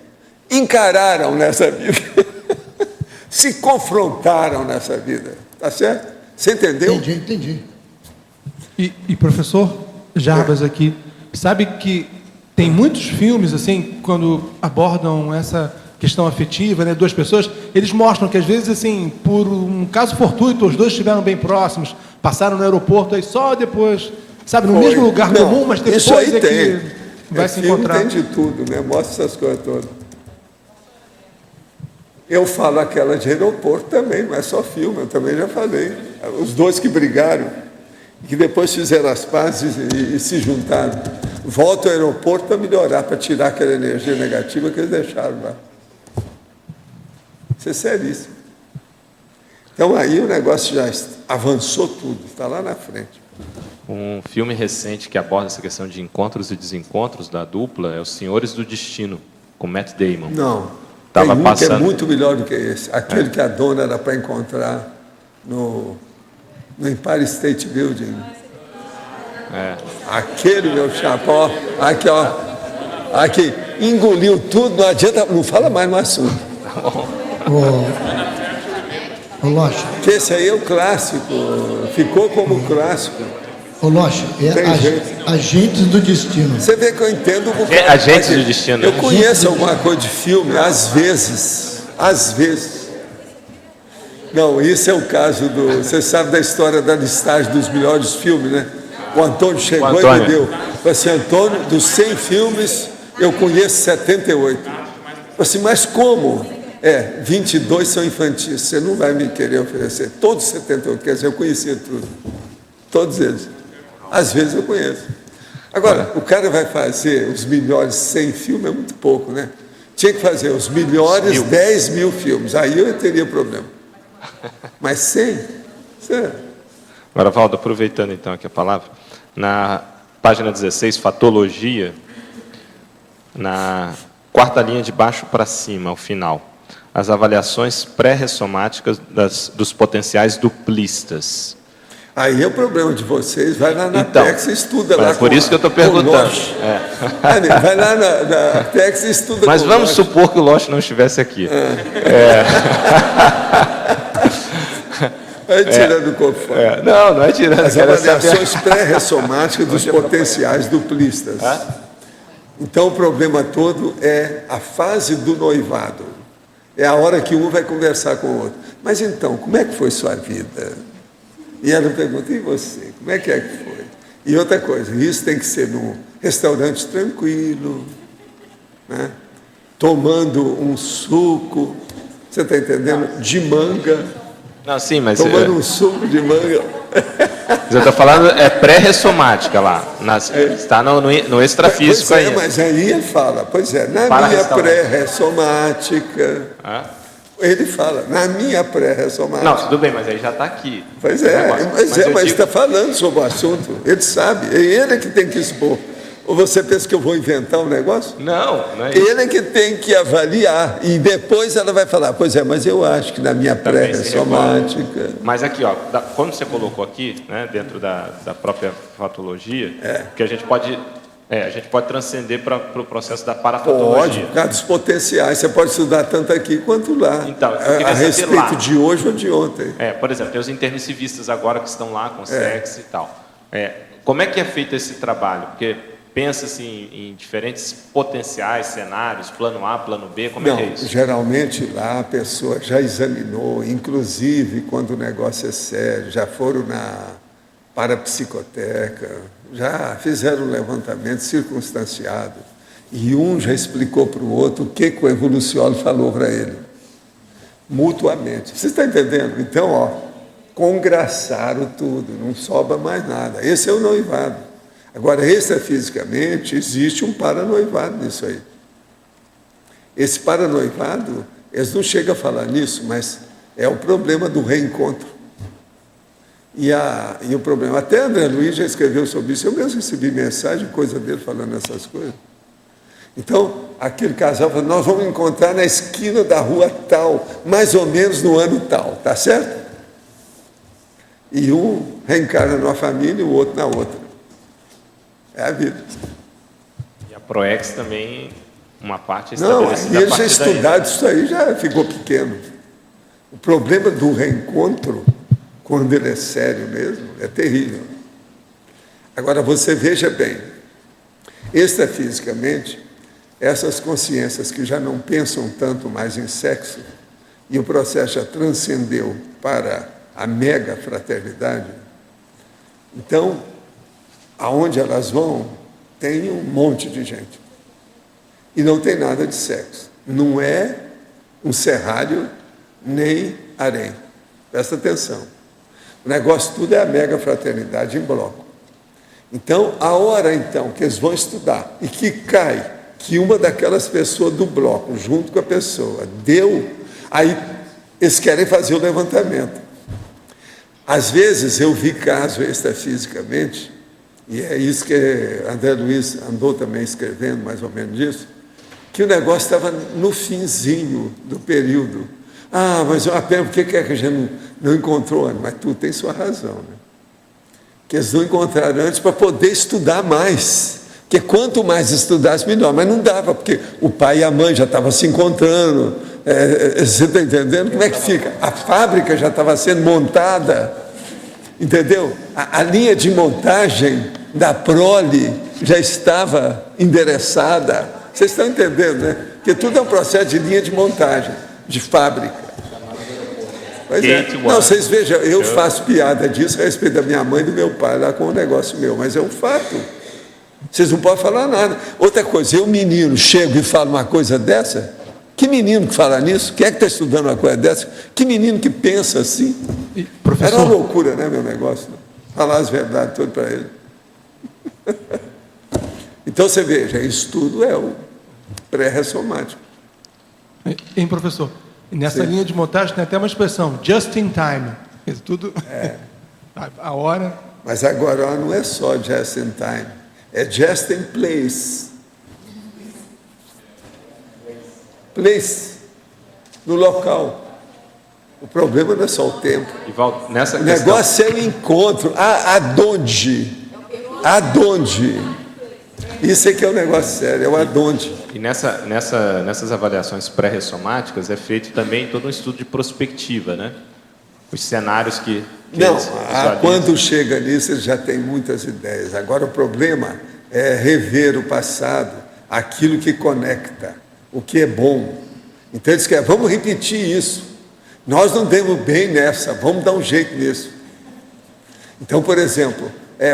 Encararam nessa vida. Se confrontaram nessa vida. Tá certo? Você entendeu? Entendi. E professor Jarbas aqui, sabe que tem muitos filmes, assim, quando abordam essa questão afetiva, né, 2 pessoas, eles mostram que às vezes, assim, por um caso fortuito, os 2 estiveram bem próximos, passaram no aeroporto, aí só depois, sabe, no mesmo lugar comum, mas depois isso aí que vai se encontrar. Tem de tudo, né? Mostra essas coisas todas. Eu falo aquela de aeroporto também, não é só filme, eu também já falei. Os 2 que brigaram, que depois fizeram as pazes e se juntaram. Voltam ao aeroporto para melhorar, para tirar aquela energia negativa que eles deixaram lá. Isso é seríssimo. Então aí o negócio já avançou tudo, está lá na frente. Um filme recente que aborda essa questão de encontros e desencontros da dupla é Os Senhores do Destino, com Matt Damon. Não. Tava Tem um passando... que é muito melhor do que esse. Aquele que a dona era para encontrar no Empire State Building. Aquele, meu chapa, aqui, ó. Aqui, engoliu tudo, não adianta, não fala mais no assunto. Ô Locha. Que esse aí é o clássico, ficou como clássico. Ô Locha, Agentes do Destino. Você vê que eu entendo um pouco. Agentes do Destino. Eu conheço alguma coisa de filme, às vezes. Não, isso é o caso do... Você sabe da história da listagem dos melhores filmes, né? O Antônio chegou e me deu. Falei assim, Antônio, dos 100 filmes, eu conheço 78. Falei assim, mas como? 22 são infantis, você não vai me querer oferecer. Todos 78, quer dizer, eu conhecia tudo. Todos eles. Às vezes eu conheço. Agora, o cara vai fazer os melhores 100 filmes, é muito pouco, né? Tinha que fazer os melhores 10 mil filmes, aí eu teria problema. Mas 100? Agora, Valdo, aproveitando então aqui a palavra, na página 16, Fatologia, na 4ª linha de baixo para cima, ao final, as avaliações pré-ressomáticas dos potenciais duplistas. Aí é o problema de vocês, vai lá na PEX e estuda lá. Por isso que eu estou perguntando. Vai lá na PEX e estuda. Mas vamos supor que o Loche não estivesse aqui. Tirando o corpo fora. Não é tirando. As avaliações pré-ressomáticas dos potenciais duplistas. Então o problema todo é a fase do noivado. É a hora que um vai conversar com o outro. Mas então, como é que foi sua vida? E ela pergunta, e você? Como é que foi? E outra coisa, isso tem que ser num restaurante tranquilo, né? Tomando um suco, você está entendendo? De manga. Não, sim, mas... Tomando um suco de manga. Você está falando, pré-ressomática lá, está no extrafísico aí. Mas aí ele fala, na minha pré-ressomática... Ele fala, na minha pré-ressomática. Não, tudo bem, mas aí já está aqui. Mas está falando sobre o assunto. Ele sabe, é ele que tem que expor. Ou você pensa que eu vou inventar um negócio? Não, não é isso. Ele é que tem que avaliar. E depois ela vai falar, pois é, mas eu acho que na minha Também se pré-ressomática... Mas aqui, ó, quando você colocou aqui, né, dentro da própria fatologia, que a gente pode transcender para o processo da Pode, parafatologia. por causa dos potenciais. Você pode estudar tanto aqui quanto lá. Então, eu queria a saber respeito lá. de hoje ou de ontem. Por exemplo, tem os intermissivistas agora que estão lá com sexo e tal. Como é que é feito esse trabalho? Porque pensa-se em diferentes potenciais, cenários, plano A, plano B, como é que é isso? Geralmente lá a pessoa já examinou, inclusive quando o negócio é sério, já foram na parapsicoteca, já fizeram um levantamento circunstanciado, e um já explicou para o outro o que o evoluciólogo falou para ele, mutuamente. Você está entendendo? Então, congraçaram tudo, não sobra mais nada. Esse é o noivado. Agora, extrafisicamente, existe um paranoivado nisso aí. Esse paranoivado, eles não chegam a falar nisso, mas é o problema do reencontro. E o problema, até André Luiz já escreveu sobre isso, eu mesmo recebi mensagem, coisa dele falando essas coisas. Então, aquele casal falou, nós vamos encontrar na esquina da rua tal, mais ou menos no ano tal, tá certo? E um reencarna numa família e o outro na outra. É a vida. E a ProEx também, uma parte é Não, estabelecida. e eles já estudaram isso aí, já ficou pequeno. O problema do reencontro, quando ele é sério mesmo, é terrível. Agora, você veja bem, extrafisicamente, essas consciências que já não pensam tanto mais em sexo, e o processo já transcendeu para a mega fraternidade, então, aonde elas vão, tem um monte de gente. E não tem nada de sexo. Não é um serralho, nem harém. Presta atenção. O negócio tudo é a mega fraternidade em bloco. Então, a hora então que eles vão estudar e que cai que uma daquelas pessoas do bloco, junto com a pessoa, deu, aí eles querem fazer o levantamento. Às vezes eu vi caso extrafisicamente, e é isso que André Luiz andou também escrevendo, mais ou menos disso, que o negócio estava no finzinho do período. Ah, mas uma pena, por que é que a gente não encontrou antes? Mas tu tem sua razão, né? Que eles não encontraram antes para poder estudar mais. Porque quanto mais estudasse, melhor. Mas não dava, porque o pai e a mãe já estavam se encontrando. Você está entendendo? Como é que fica? A fábrica já estava sendo montada. Entendeu? A linha de montagem da prole já estava endereçada. Vocês estão entendendo, né? Porque tudo é um processo de linha de montagem, de fábrica. Pois é. Não, vocês vejam, eu faço piada disso a respeito da minha mãe e do meu pai, lá com o negócio meu, mas é um fato. Vocês não podem falar nada. Outra coisa, eu, menino, chego e falo uma coisa dessa, que menino que fala nisso? Quem é que está estudando uma coisa dessa? Que menino que pensa assim? Professor... Era uma loucura, né, meu negócio? Falar as verdades todas para ele. Então, você veja, estudo é o pré-ressomático. Hein, professor? Nessa linha de montagem tem até uma expressão, just in time. Tudo a hora... Mas agora não é só just in time, é just in place. Place, no local. O problema não é só o tempo. Nessa o negócio é o encontro. Aonde? Aonde? Isso é que é um negócio sério, é o aonde. E nessas avaliações pré-ressomáticas é feito também todo um estudo de prospectiva, né? Os cenários que não, quando chega nisso, ele já tem muitas ideias. Agora, o problema é rever o passado, aquilo que conecta, o que é bom. Então, eles querem, vamos repetir isso. Nós não demos bem nessa, vamos dar um jeito nisso. Então, por exemplo,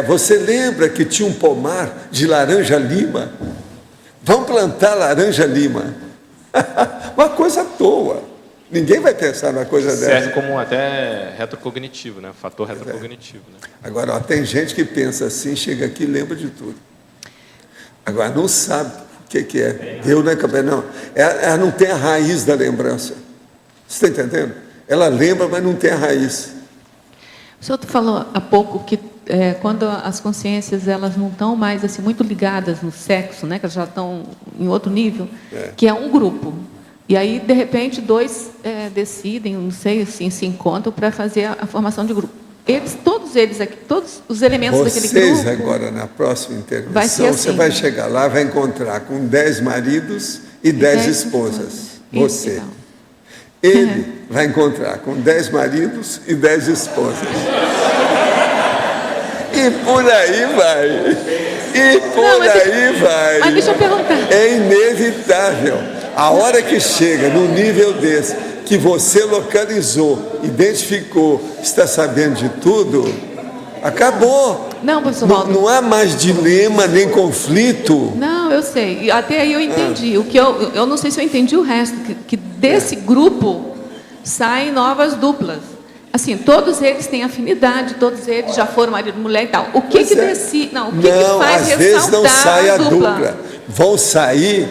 você lembra que tinha um pomar de laranja-lima? Vamos plantar laranja-lima. Uma coisa à toa. Ninguém vai pensar numa coisa dessa. Serve como até retrocognitivo, né? Fator retrocognitivo. Né? Agora, tem gente que pensa assim, chega aqui e lembra de tudo. Agora, não sabe o que é. Deu, né, cabelo? Não. Ela não tem a raiz da lembrança. Você está entendendo? Ela lembra, mas não tem a raiz. O senhor falou há pouco que quando as consciências elas não estão mais assim muito ligadas no sexo, né, que elas já estão em outro nível, que é um grupo. E aí, de repente, dois decidem, não sei, assim, se encontram para fazer a formação de grupo. Todos eles aqui, todos os elementos daquele grupo... Vocês agora, na próxima intervenção, vai ser assim, você vai chegar lá, vai encontrar com 10 maridos e 10 esposas. Você. Então. Ele vai encontrar com 10 maridos e 10 esposas. E por aí vai. E por aí vai. Mas deixa eu perguntar. É inevitável. A hora que chega no nível desse, que você localizou, identificou, está sabendo de tudo, acabou. Não, professor Valdo. Não há mais dilema nem conflito. Não, eu sei. E até aí eu entendi. O que eu não sei se eu entendi o resto, que desse grupo saem novas duplas. Assim, todos eles têm afinidade, todos eles já foram marido e mulher e tal. O que decide? Não, o que faz às vezes não sai a dupla? Vão sair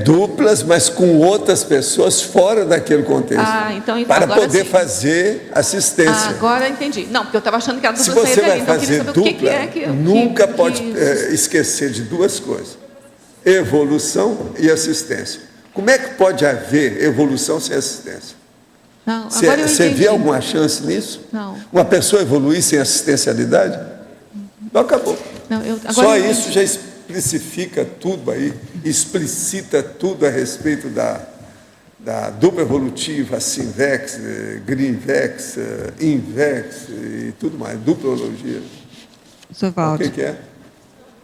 duplas, mas com outras pessoas fora daquele contexto. Então, para poder sim. fazer assistência. Agora entendi. Não, porque eu estava achando que a dupla Se você vai então fazer dupla, nunca pode esquecer de duas coisas: evolução e assistência. Como é que pode haver evolução sem assistência? Não, agora eu Você entendi. vê alguma chance nisso? Não. Uma pessoa evoluir sem assistencialidade? Não acabou. Não, Só isso já especifica tudo aí, explicita tudo a respeito da dupla evolutiva, Simvex, Greenvex, Invex e tudo mais, duplologia. Sr. Valdo. O que é?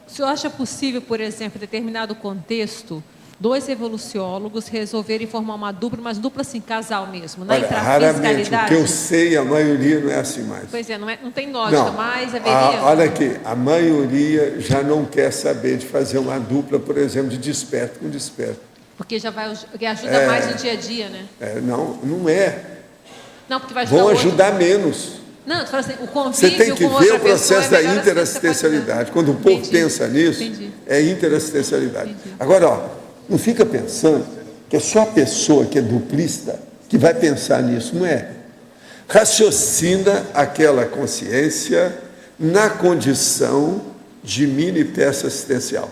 O senhor acha possível, por exemplo, em determinado contexto, dois evoluciólogos resolverem formar uma dupla, mas dupla assim, casal mesmo, na Raramente, o que eu intrafisicalidade? sei, a maioria não é assim mais. Pois é, não tem lógica, mas haveria... Olha aqui, a maioria já não quer saber de fazer uma dupla, por exemplo, de desperto com desperto. Porque que ajuda mais no dia a dia, né? Não é. Não, porque vai ajudar Vão outro. ajudar menos. Não, tu fala assim, o convívio Você tem que com ver outra o processo pessoa é da melhor interassistencialidade. Quando o povo pensa nisso, é interassistencialidade. Agora, não fica pensando que é só a pessoa que é duplista que vai pensar nisso, não é? Raciocina aquela consciência na condição de mini peça assistencial.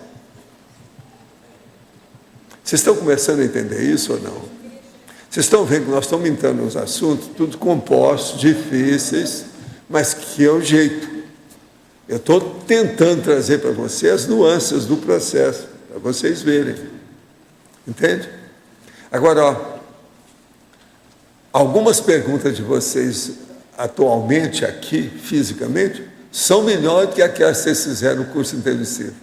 Vocês estão começando a entender isso ou não? Vocês estão vendo que nós estamos entrando nos assuntos, tudo compostos, difíceis, mas que é o jeito. Eu estou tentando trazer para vocês as nuances do processo, para vocês verem. Entende? Agora, algumas perguntas de vocês atualmente aqui, fisicamente, são melhores do que aquelas que vocês fizeram no curso intermissivo.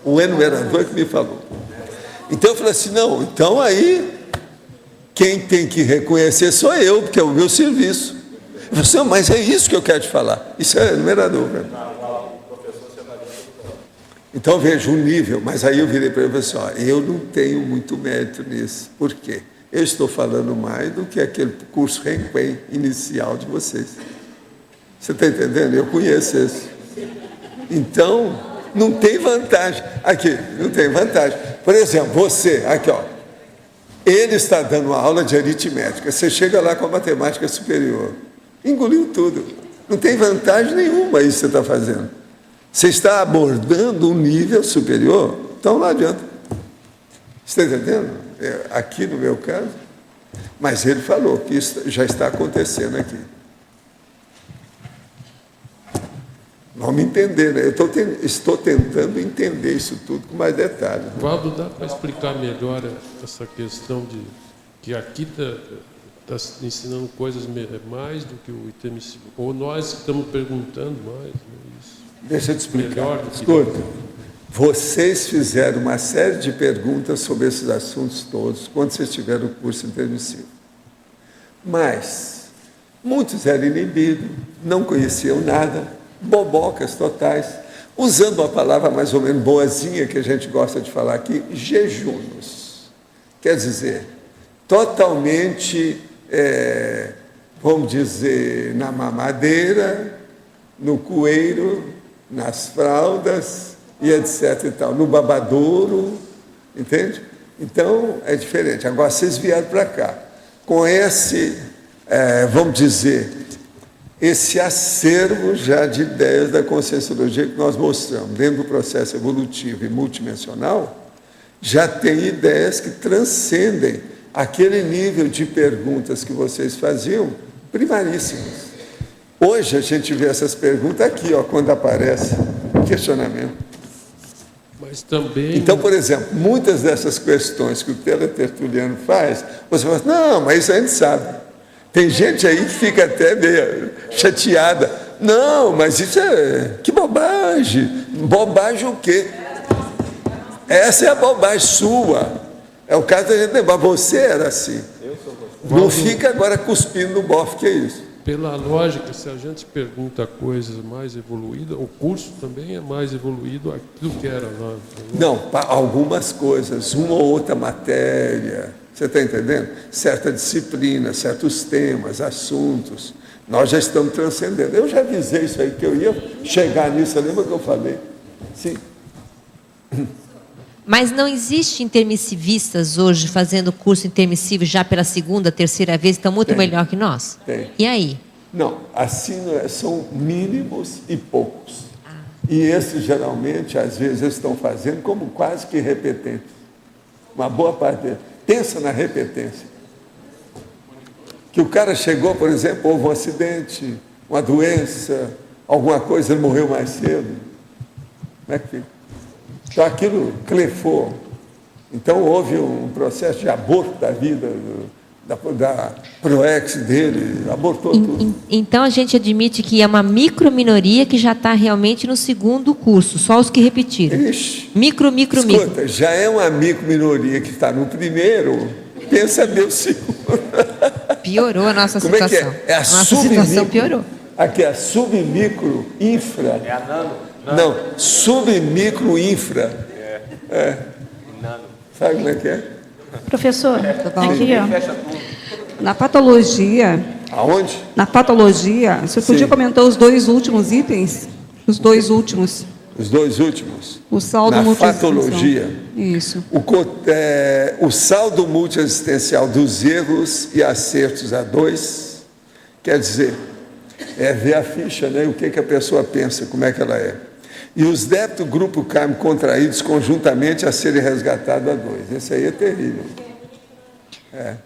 O enumerador que me falou. Então eu falei assim, não, então aí quem tem que reconhecer sou eu, porque é o meu serviço. Eu falei assim, mas é isso que eu quero te falar. Isso é enumerador, né? Então veja o nível, mas aí eu virei para ele e falei assim, eu não tenho muito mérito nisso. Por quê? Eu estou falando mais do que aquele curso Renquen inicial de vocês. Você está entendendo? Eu conheço esse. Então, não tem vantagem. Aqui, não tem vantagem. Por exemplo, você, aqui, ele está dando uma aula de aritmética. Você chega lá com a matemática superior. Engoliu tudo. Não tem vantagem nenhuma isso que você está fazendo. Você está abordando um nível superior, então não adianta. Você está entendendo? Aqui no meu caso. Mas ele falou que isso já está acontecendo aqui. Vamos entender, né? Eu estou tentando entender isso tudo com mais detalhes. Né? Valdo, dá para explicar melhor essa questão de que aqui está ensinando coisas mais do que o intermissivo? Ou nós que estamos perguntando mais? Isso. Deixa eu te explicar. Escuta, vocês fizeram uma série de perguntas sobre esses assuntos todos quando vocês tiveram o curso intermissivo. Mas muitos eram inibidos, não conheciam nada, bobocas totais, usando uma palavra mais ou menos boazinha que a gente gosta de falar aqui, jejunos. Quer dizer, totalmente, vamos dizer, na mamadeira, no coeiro, nas fraldas e etc. e tal, no babadouro, entende? Então, é diferente. Agora, vocês vieram para cá com esse, vamos dizer, esse acervo já de ideias da Conscienciologia que nós mostramos, dentro do processo evolutivo e multidimensional, já tem ideias que transcendem aquele nível de perguntas que vocês faziam, primaríssimas. Hoje a gente vê essas perguntas aqui, ó, quando aparece questionamento. Mas também... Então, por exemplo, muitas dessas questões que o teletertuliano faz, você fala assim, não, mas isso a gente sabe. Tem gente aí que fica até meio chateada. Não, mas isso é... Que bobagem. Bobagem o quê? Essa é a bobagem sua. É o caso da gente lembrar. Você era assim. Não fica agora cuspindo no bofe, que é isso. Pela lógica, se a gente pergunta coisas mais evoluídas, o curso também é mais evoluído do que era lá. Não, para algumas coisas, uma ou outra matéria, você está entendendo? Certa disciplina, certos temas, assuntos, nós já estamos transcendendo. Eu já avisei isso aí, que eu ia chegar nisso, lembra que eu falei? Sim. Mas não existe intermissivistas hoje fazendo curso intermissivo já pela segunda, terceira vez, estão muito melhor que nós? Tem. E aí? Não, assim não é, são mínimos e poucos. E esses, geralmente, às vezes, eles estão fazendo como quase que repetentes. Uma boa parte deles. Pensa na repetência. Que o cara chegou, por exemplo, houve um acidente, uma doença, alguma coisa, ele morreu mais cedo. Como é que fica? Então, aquilo clefou. Então, houve um processo de aborto da vida, da proex dele, abortou tudo. Então, a gente admite que é uma microminoria que já está realmente no segundo curso, só os que repetiram. Ixi. Micro. Escuta, já é uma microminoria que está no primeiro, pensa meu segundo. Piorou a nossa Como situação. É que é? É a nossa submicro, situação piorou. Aqui é a submicro infra. É a nano. Não, submicro infra. É. Nano. Sabe como é que é? Professor, aqui, Fecha ó, tudo. na patologia, Aonde? você podia comentar os dois últimos itens? Os dois últimos. Os dois últimos. O saldo Na multiexistencial. patologia. Isso. O saldo multiexistencial dos erros e acertos a 2, quer dizer, é ver a ficha, né? O que a pessoa pensa, como é que ela é. E os débitos grupo kármico contraídos conjuntamente a serem resgatados a 2. Esse aí é terrível. É.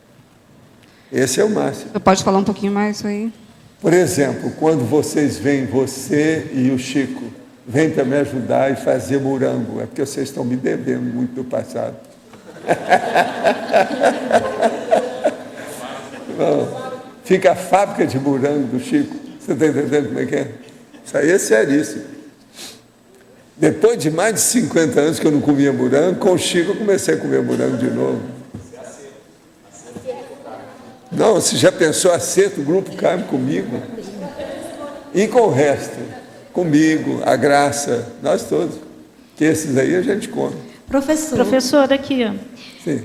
Esse é o máximo. Você pode falar um pouquinho mais isso aí? Por exemplo, quando vocês vêm, você e o Chico, vêm para me ajudar e fazer morango, é porque vocês estão me devendo muito do passado. Não, fica a fábrica de morango do Chico. Você está entendendo como é que é? Isso aí é seríssimo. Depois de mais de 50 anos que eu não comia morango, com o Chico eu comecei a comer morango de novo. Não, você já pensou acerto o grupo kármico comigo? E com o resto? Comigo, a Graça, nós todos. Que esses aí a gente come. Professor, aqui, ó. Sim.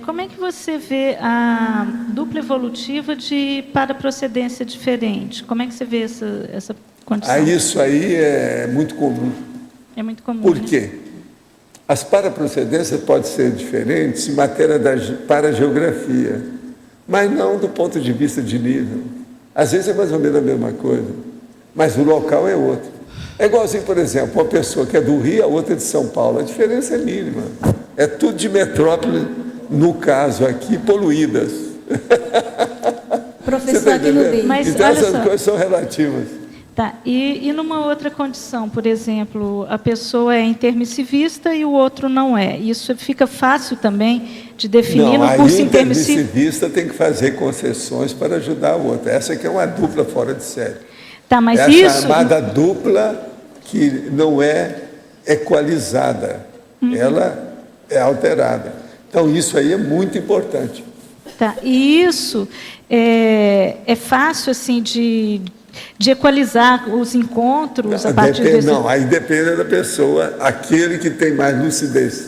Como é que você vê a dupla evolutiva de paraprocedência diferente? Como é que você vê essa condição? Isso aí é muito comum. É muito comum. Por quê? As paraprocedências podem ser diferentes em matéria da parageografia, mas não do ponto de vista de nível. Às vezes é mais ou menos a mesma coisa, mas o local é outro. É igualzinho, por exemplo, uma pessoa que é do Rio, a outra é de São Paulo. A diferença é mínima. É tudo de metrópole, no caso aqui, poluídas. Professor, aqui no bem. Mas, então essas coisas são relativas. Tá. E numa outra condição, por exemplo, a pessoa é intermissivista e o outro não é. Isso fica fácil também de definir no curso intermissivo. O intermissivista tem que fazer concessões para ajudar o outro. Essa aqui é uma dupla fora de série. Tá, mas é isso... a chamada dupla que não é equalizada. Ela é alterada. Então, isso aí é muito importante. Tá. E isso é fácil, assim, de equalizar os encontros a partir desse... Não, aí depende da pessoa, aquele que tem mais lucidez.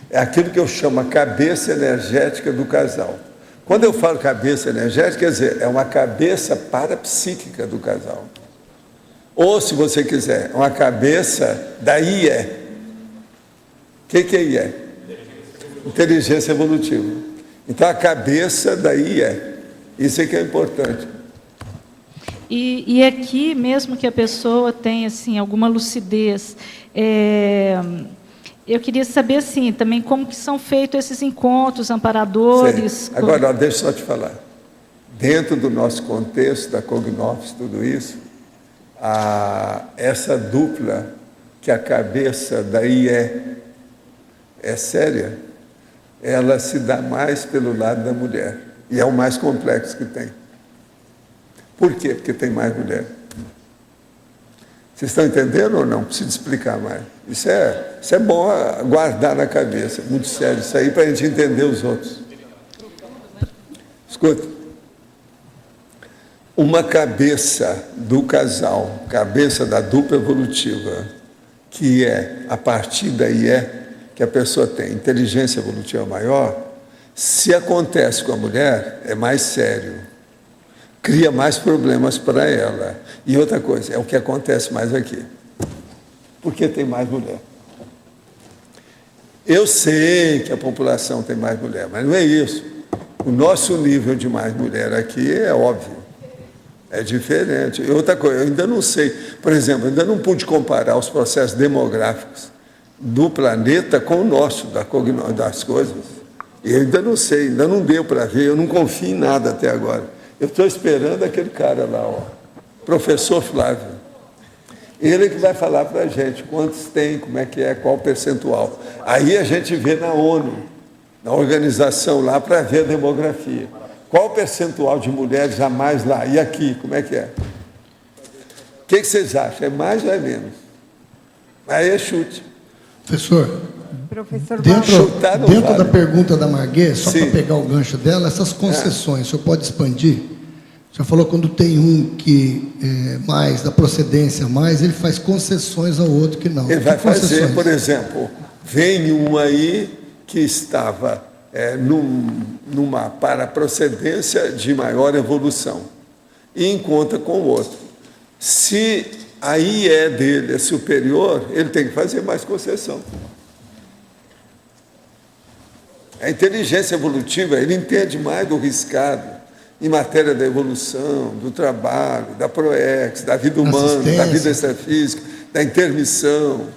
É aquilo que eu chamo a cabeça energética do casal. Quando eu falo cabeça energética, quer dizer, é uma cabeça parapsíquica do casal. Ou, se você quiser, uma cabeça da IE. O que é IE? Inteligência evolutiva. Então, a cabeça da IE. Isso é que é importante. E aqui, mesmo que a pessoa tenha assim, alguma lucidez, eu queria saber assim, também como que são feitos esses encontros amparadores. Sei. Agora, deixa eu só te falar. Dentro do nosso contexto, da Cognophs, tudo isso, essa dupla, que a cabeça daí é séria, ela se dá mais pelo lado da mulher. E é o mais complexo que tem. Por quê? Porque tem mais mulher. Vocês estão entendendo ou não? Preciso explicar mais. Isso é bom guardar na cabeça. Muito sério isso aí, para a gente entender os outros. Escuta. Uma cabeça do casal, cabeça da dupla evolutiva, que a partir daí que a pessoa tem inteligência evolutiva maior, se acontece com a mulher, é mais sério. Cria mais problemas para ela. E outra coisa, é o que acontece mais aqui. Porque tem mais mulher. Eu sei que a população tem mais mulher, mas não é isso. O nosso nível de mais mulher aqui é óbvio. É diferente. E outra coisa, eu ainda não sei. Por exemplo, eu ainda não pude comparar os processos demográficos do planeta com o nosso, das coisas. Eu ainda não sei, ainda não deu para ver, eu não confio em nada até agora. Eu estou esperando aquele cara lá, professor Flávio. Ele que vai falar para a gente quantos tem, como é que é, qual o percentual. Aí a gente vê na ONU, na organização lá, para ver a demografia. Qual o percentual de mulheres a mais lá? E aqui, como é que é? O que vocês acham? É mais ou é menos? Aí é chute. Professor, Professor dentro da pergunta da Marguerite, só para pegar o gancho dela, essas concessões, o senhor pode expandir? O senhor falou quando tem um que é mais da procedência, mais, ele faz concessões ao outro que não. Ele vai fazer, por exemplo, vem um aí que estava numa para procedência de maior evolução e encontra com o outro. Se aí dele é superior, ele tem que fazer mais concessão. A inteligência evolutiva, ele entende mais do riscado em matéria da evolução, do trabalho, da PROEX, da vida humana, da vida extrafísica, da intermissão.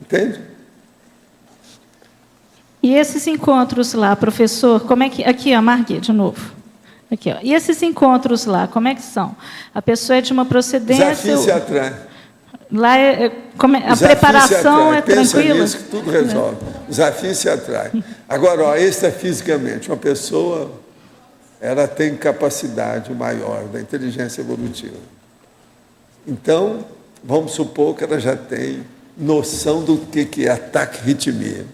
Entende? E esses encontros lá, professor, como é que... Aqui, Margui, de novo. Aqui, ó. E esses encontros lá, como é que são? A pessoa é de uma procedência... Desafio se atrai. Lá a preparação é Pensa tranquila? nisso que tudo resolve. O desafio se atrai. Agora, extrafisicamente, uma pessoa, ela tem capacidade maior da inteligência evolutiva. Então, vamos supor que ela já tem noção do que é ataque-ritmia.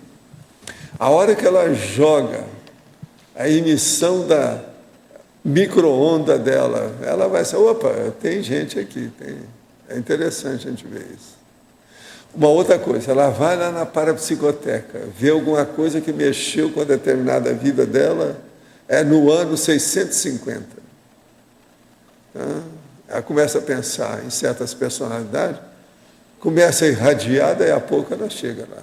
A hora que ela joga a emissão da micro-onda dela, ela vai ser, opa, tem gente aqui, é interessante a gente ver isso. Uma outra coisa, ela vai lá na parapsicoteca, vê alguma coisa que mexeu com a determinada vida dela, no ano 650. Ela começa a pensar em certas personalidades, começa a irradiar, daí a pouco ela chega lá.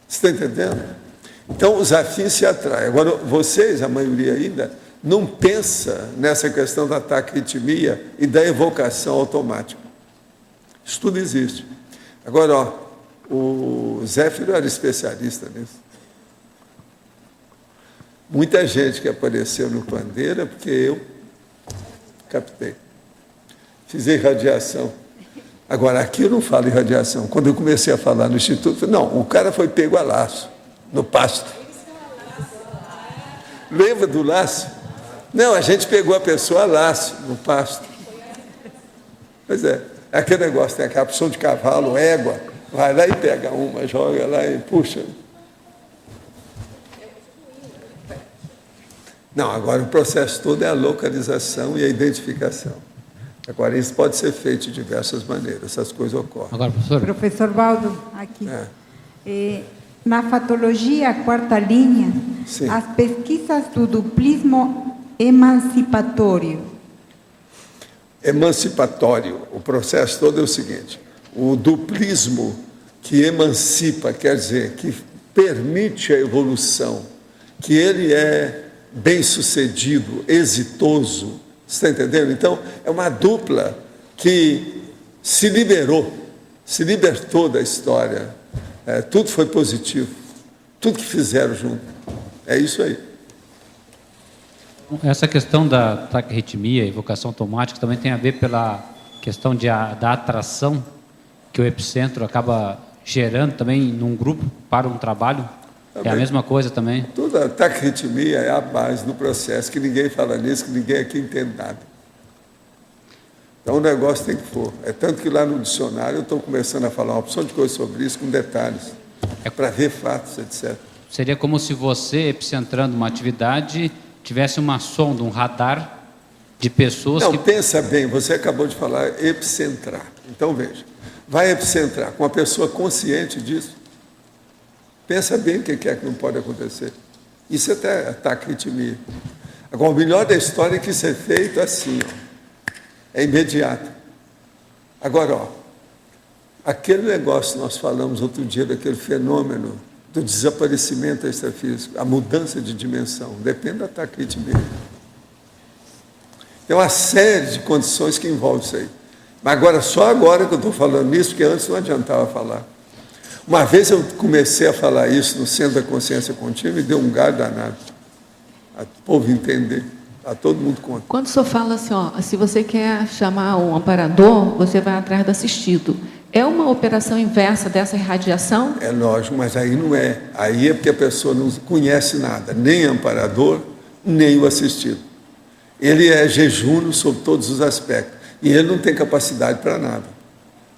Você está entendendo? Então, os afins se atraem. Agora, vocês, a maioria ainda, não pensa nessa questão da ataque-ritmia e da evocação automática. Isso tudo existe. Agora, o Zéfiro era especialista nisso. Muita gente que apareceu no Pandeira, porque eu captei. Fiz irradiação. Agora, aqui eu não falo irradiação. Quando eu comecei a falar no Instituto, não, o cara foi pego a laço, no pasto. Lembra do laço? Não, a gente pegou a pessoa a laço, no pasto. Pois é aquele negócio, tem aquela opção de cavalo, égua, vai lá e pega uma, joga lá e puxa. Não, agora o processo todo é a localização e a identificação. Agora, isso pode ser feito de diversas maneiras, essas coisas ocorrem. Agora, professor. Professor Valdo, aqui. Na fatologia, quarta linha, sim, as pesquisas do duplismo emancipatório. Emancipatório, o processo todo é o seguinte, o duplismo que emancipa, quer dizer, que permite a evolução, que ele é bem-sucedido, exitoso, Você está entendendo? Então, é uma dupla que se libertou da história. Tudo foi positivo. Tudo que fizeram junto. É isso aí. Essa questão da taquirritmia, evocação automática, também tem a ver pela questão da atração que o epicentro acaba gerando também num grupo para um trabalho. Também. É a mesma coisa também? Toda a taquirritmia é a base do processo, que ninguém fala nisso, que ninguém aqui entende nada. Então o negócio tem que for. É tanto que lá no dicionário eu estou começando a falar uma opção de coisa sobre isso, com detalhes, para ver fatos, etc. Seria como se você, epicentrando uma atividade, tivesse uma sonda, um radar de pessoas Não, que... pensa bem, você acabou de falar epicentrar. Então veja, vai epicentrar com uma pessoa consciente disso. Pensa bem o que é que não pode acontecer. Isso é até taquirritmia. Agora, o melhor da história é que isso é feito assim, ó. É imediato. Agora, ó, aquele negócio que nós falamos outro dia, daquele fenômeno do desaparecimento extrafísico, a mudança de dimensão, depende da taquirritmia. Tem uma série de condições que envolvem isso aí. Mas agora, só agora que eu estou falando isso, porque antes não adiantava falar. Uma vez eu comecei a falar isso no Centro da Consciência Contínua e deu um gado danado. A povo entender. A todo mundo conta. Quando o senhor fala assim, ó, se você quer chamar um amparador, você vai atrás do assistido. É uma operação inversa dessa irradiação? É lógico, mas aí não é. Aí é porque a pessoa não conhece nada, nem o amparador, nem o assistido. Ele é jejuno sob todos os aspectos. E ele não tem capacidade para nada.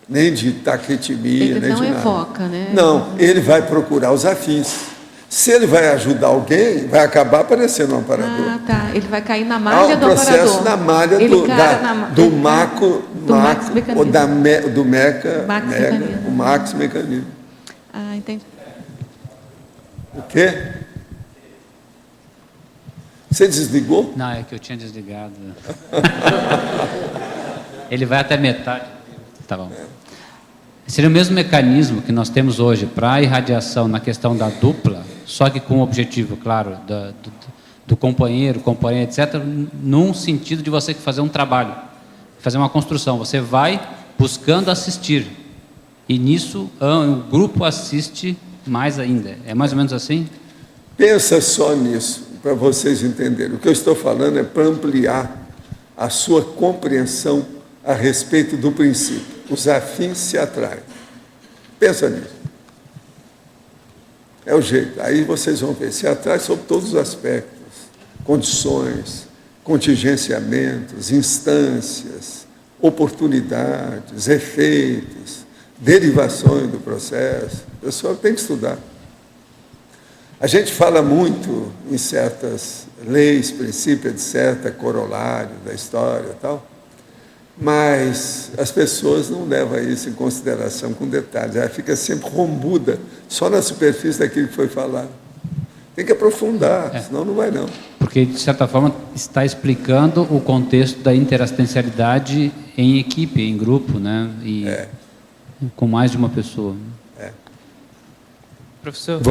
Nem de taquirritmia, nem de nada. Ele não evoca, né? Não, ele vai procurar os afins. Se ele vai ajudar alguém, vai acabar aparecendo um amparador. Ah, tá. Ele vai cair na malha do processo amparador. na malha do Max Mecanismo. O Max Mecanismo. Ah, entendi. O quê? Você desligou? Não, é que eu tinha desligado. Ele vai até metade. Tá bom. Seria o mesmo mecanismo que nós temos hoje para a irradiação na questão da dupla, só que com o objetivo, claro, do companheiro, companheira, etc., num sentido de você fazer um trabalho, fazer uma construção. Você vai buscando assistir. E nisso o grupo assiste mais ainda. É mais ou menos assim? Pensa só nisso, para vocês entenderem. O que eu estou falando é para ampliar a sua compreensão a respeito do princípio. Os afins se atraem. Pensa nisso. É o jeito. Aí vocês vão ver. Se atrai sobre todos os aspectos. Condições, contingenciamentos, instâncias, oportunidades, efeitos, derivações do processo. O pessoal tem que estudar. A gente fala muito em certas leis, princípios, etc., corolário da história e tal, mas as pessoas não levam isso em consideração com detalhes. Ela fica sempre rombuda, só na superfície daquilo que foi falado. Tem que aprofundar, senão não vai não. Porque, de certa forma, está explicando o contexto da interassistencialidade em equipe, em grupo, né? E com mais de uma pessoa. Professor,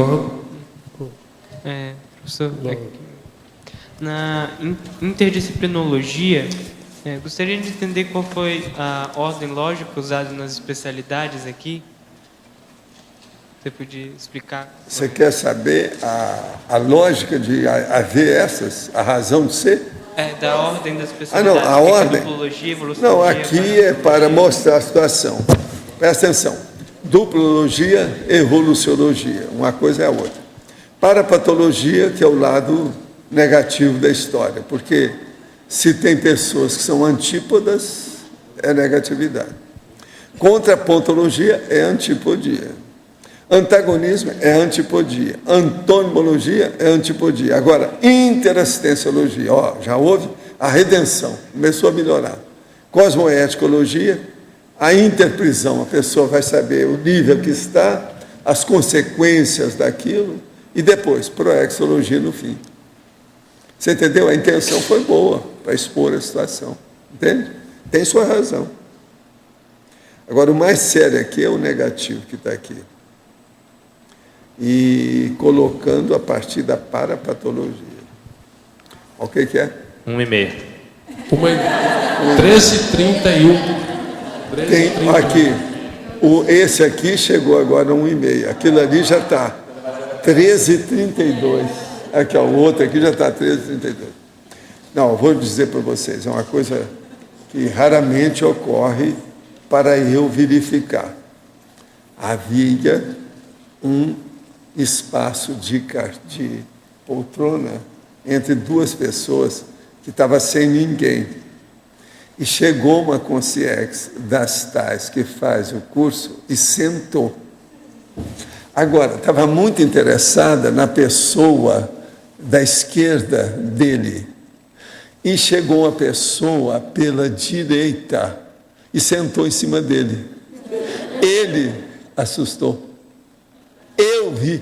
na interdisciplinologia, gostaria de entender qual foi a ordem lógica usada nas especialidades aqui. Você podia explicar? Você quer saber a lógica de haver essas, a razão de ser? Da ordem das especialidades. Não, a ordem. Duplologia, evoluciologia. Não, aqui é para mostrar a situação. Presta atenção. Duplologia, evoluciologia. Uma coisa é a outra. Parapatologia, que é o lado negativo da história, porque se tem pessoas que são antípodas, é negatividade. Contrapontologia é antipodia. Antagonismo é antipodia. Antonimologia é antipodia. Agora, interassistenciologia, já houve a redenção, começou a melhorar. Cosmoeticologia, a interprisão, a pessoa vai saber o nível que está, as consequências daquilo, e depois, proexologia no fim. Você entendeu? A intenção foi boa para expor a situação. Entende? Tem sua razão. Agora, o mais sério aqui é o negativo que está aqui. E colocando a partir da parapatologia. O que é? 1,5. 13h31. Tem aqui. Esse aqui chegou agora a 1h30. Aquilo ali já está 13h32. Aqui, ó, o outro aqui já está 13h32. Não, eu vou dizer para vocês, é uma coisa que raramente ocorre para eu verificar. Havia um espaço de poltrona entre duas pessoas que estava sem ninguém. E chegou uma concierge das tais que faz o curso e sentou. Agora, estava muito interessada na pessoa da esquerda dele. E chegou uma pessoa pela direita e sentou em cima dele. Ele assustou. Eu vi.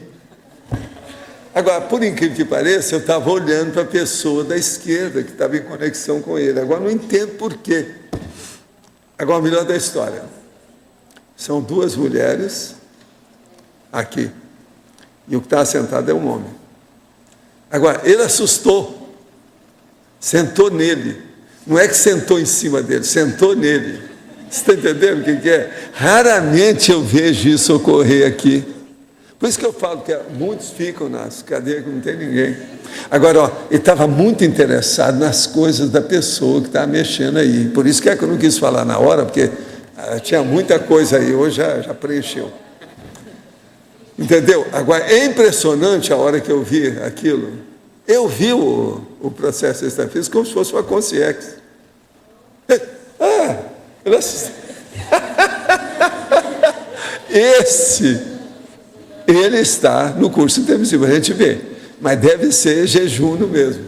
Agora, por incrível que pareça, eu estava olhando para a pessoa da esquerda que estava em conexão com ele. Agora, não entendo por quê. Agora, o melhor da história. São duas mulheres aqui. E o que estava sentado é um homem. Agora, ele assustou. Sentou nele. Não é que sentou em cima dele, sentou nele. Você está entendendo o que é? Raramente eu vejo isso ocorrer aqui. Por isso que eu falo que muitos ficam nas cadeiras que não tem ninguém. Agora, ó, ele estava muito interessado nas coisas da pessoa que estava mexendo aí. Por isso que é que eu não quis falar na hora, porque tinha muita coisa aí, hoje já preencheu. Entendeu? Agora, é impressionante a hora que eu vi aquilo. Eu vi o processo extrafísico como se fosse uma concierge. Ele assistiu. Ele está no curso intermissivo, a gente vê, mas deve ser jejum mesmo.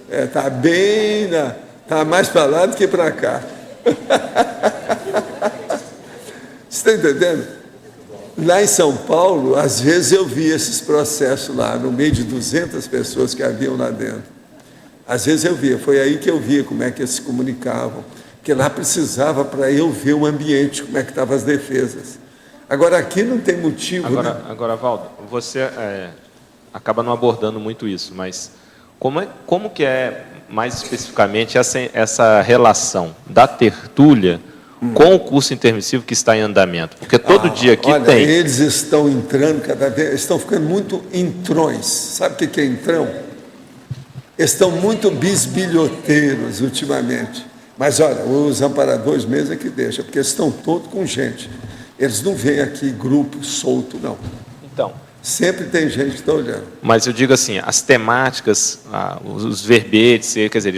Está bem, está mais para lá do que para cá. Você está entendendo? Lá em São Paulo, às vezes eu vi esses processos lá, no meio de 200 pessoas que haviam lá dentro. Às vezes eu via, foi aí que eu via como é que eles se comunicavam, porque lá precisava para eu ver o ambiente, como é que estavam as defesas. Agora, aqui não tem motivo... Agora, Valdo, você acaba não abordando muito isso, mas como que é, mais especificamente, essa relação da tertúlia com o curso intermissivo que está em andamento? Porque todo dia aqui tem... Eles estão entrando cada vez... Estão ficando muito entrões. Sabe o que é entrão? Eles estão muito bisbilhoteiros ultimamente. Mas, olha, os amparadores mesmo é que deixam, porque eles estão todos com gente. Eles não vêm aqui grupo solto, não. Então. Sempre tem gente que está olhando. Mas eu digo assim, as temáticas, os verbetes, quer dizer,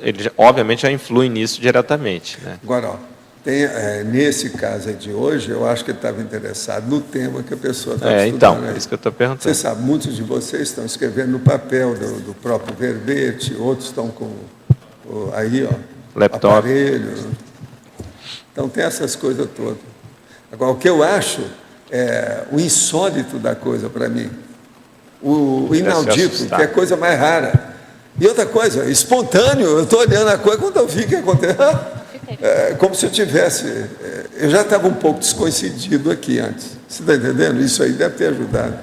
eles obviamente já influem nisso diretamente, né? Agora, ó, nesse caso aí de hoje, eu acho que ele estava interessado no tema que a pessoa estava estudando. Então, é isso que eu estou perguntando. Você sabe, muitos de vocês estão escrevendo no papel do próprio verbete, outros estão com aí, ó, laptop, aparelho. Então tem essas coisas todas. Agora, o que eu acho é o insólito da coisa para mim, o inaudito, que é a coisa mais rara. E outra coisa, espontâneo, eu estou olhando a coisa, quando eu vi que aconteceu, como se eu tivesse... eu já estava um pouco descoincidido aqui antes. Você está entendendo? Isso aí deve ter ajudado.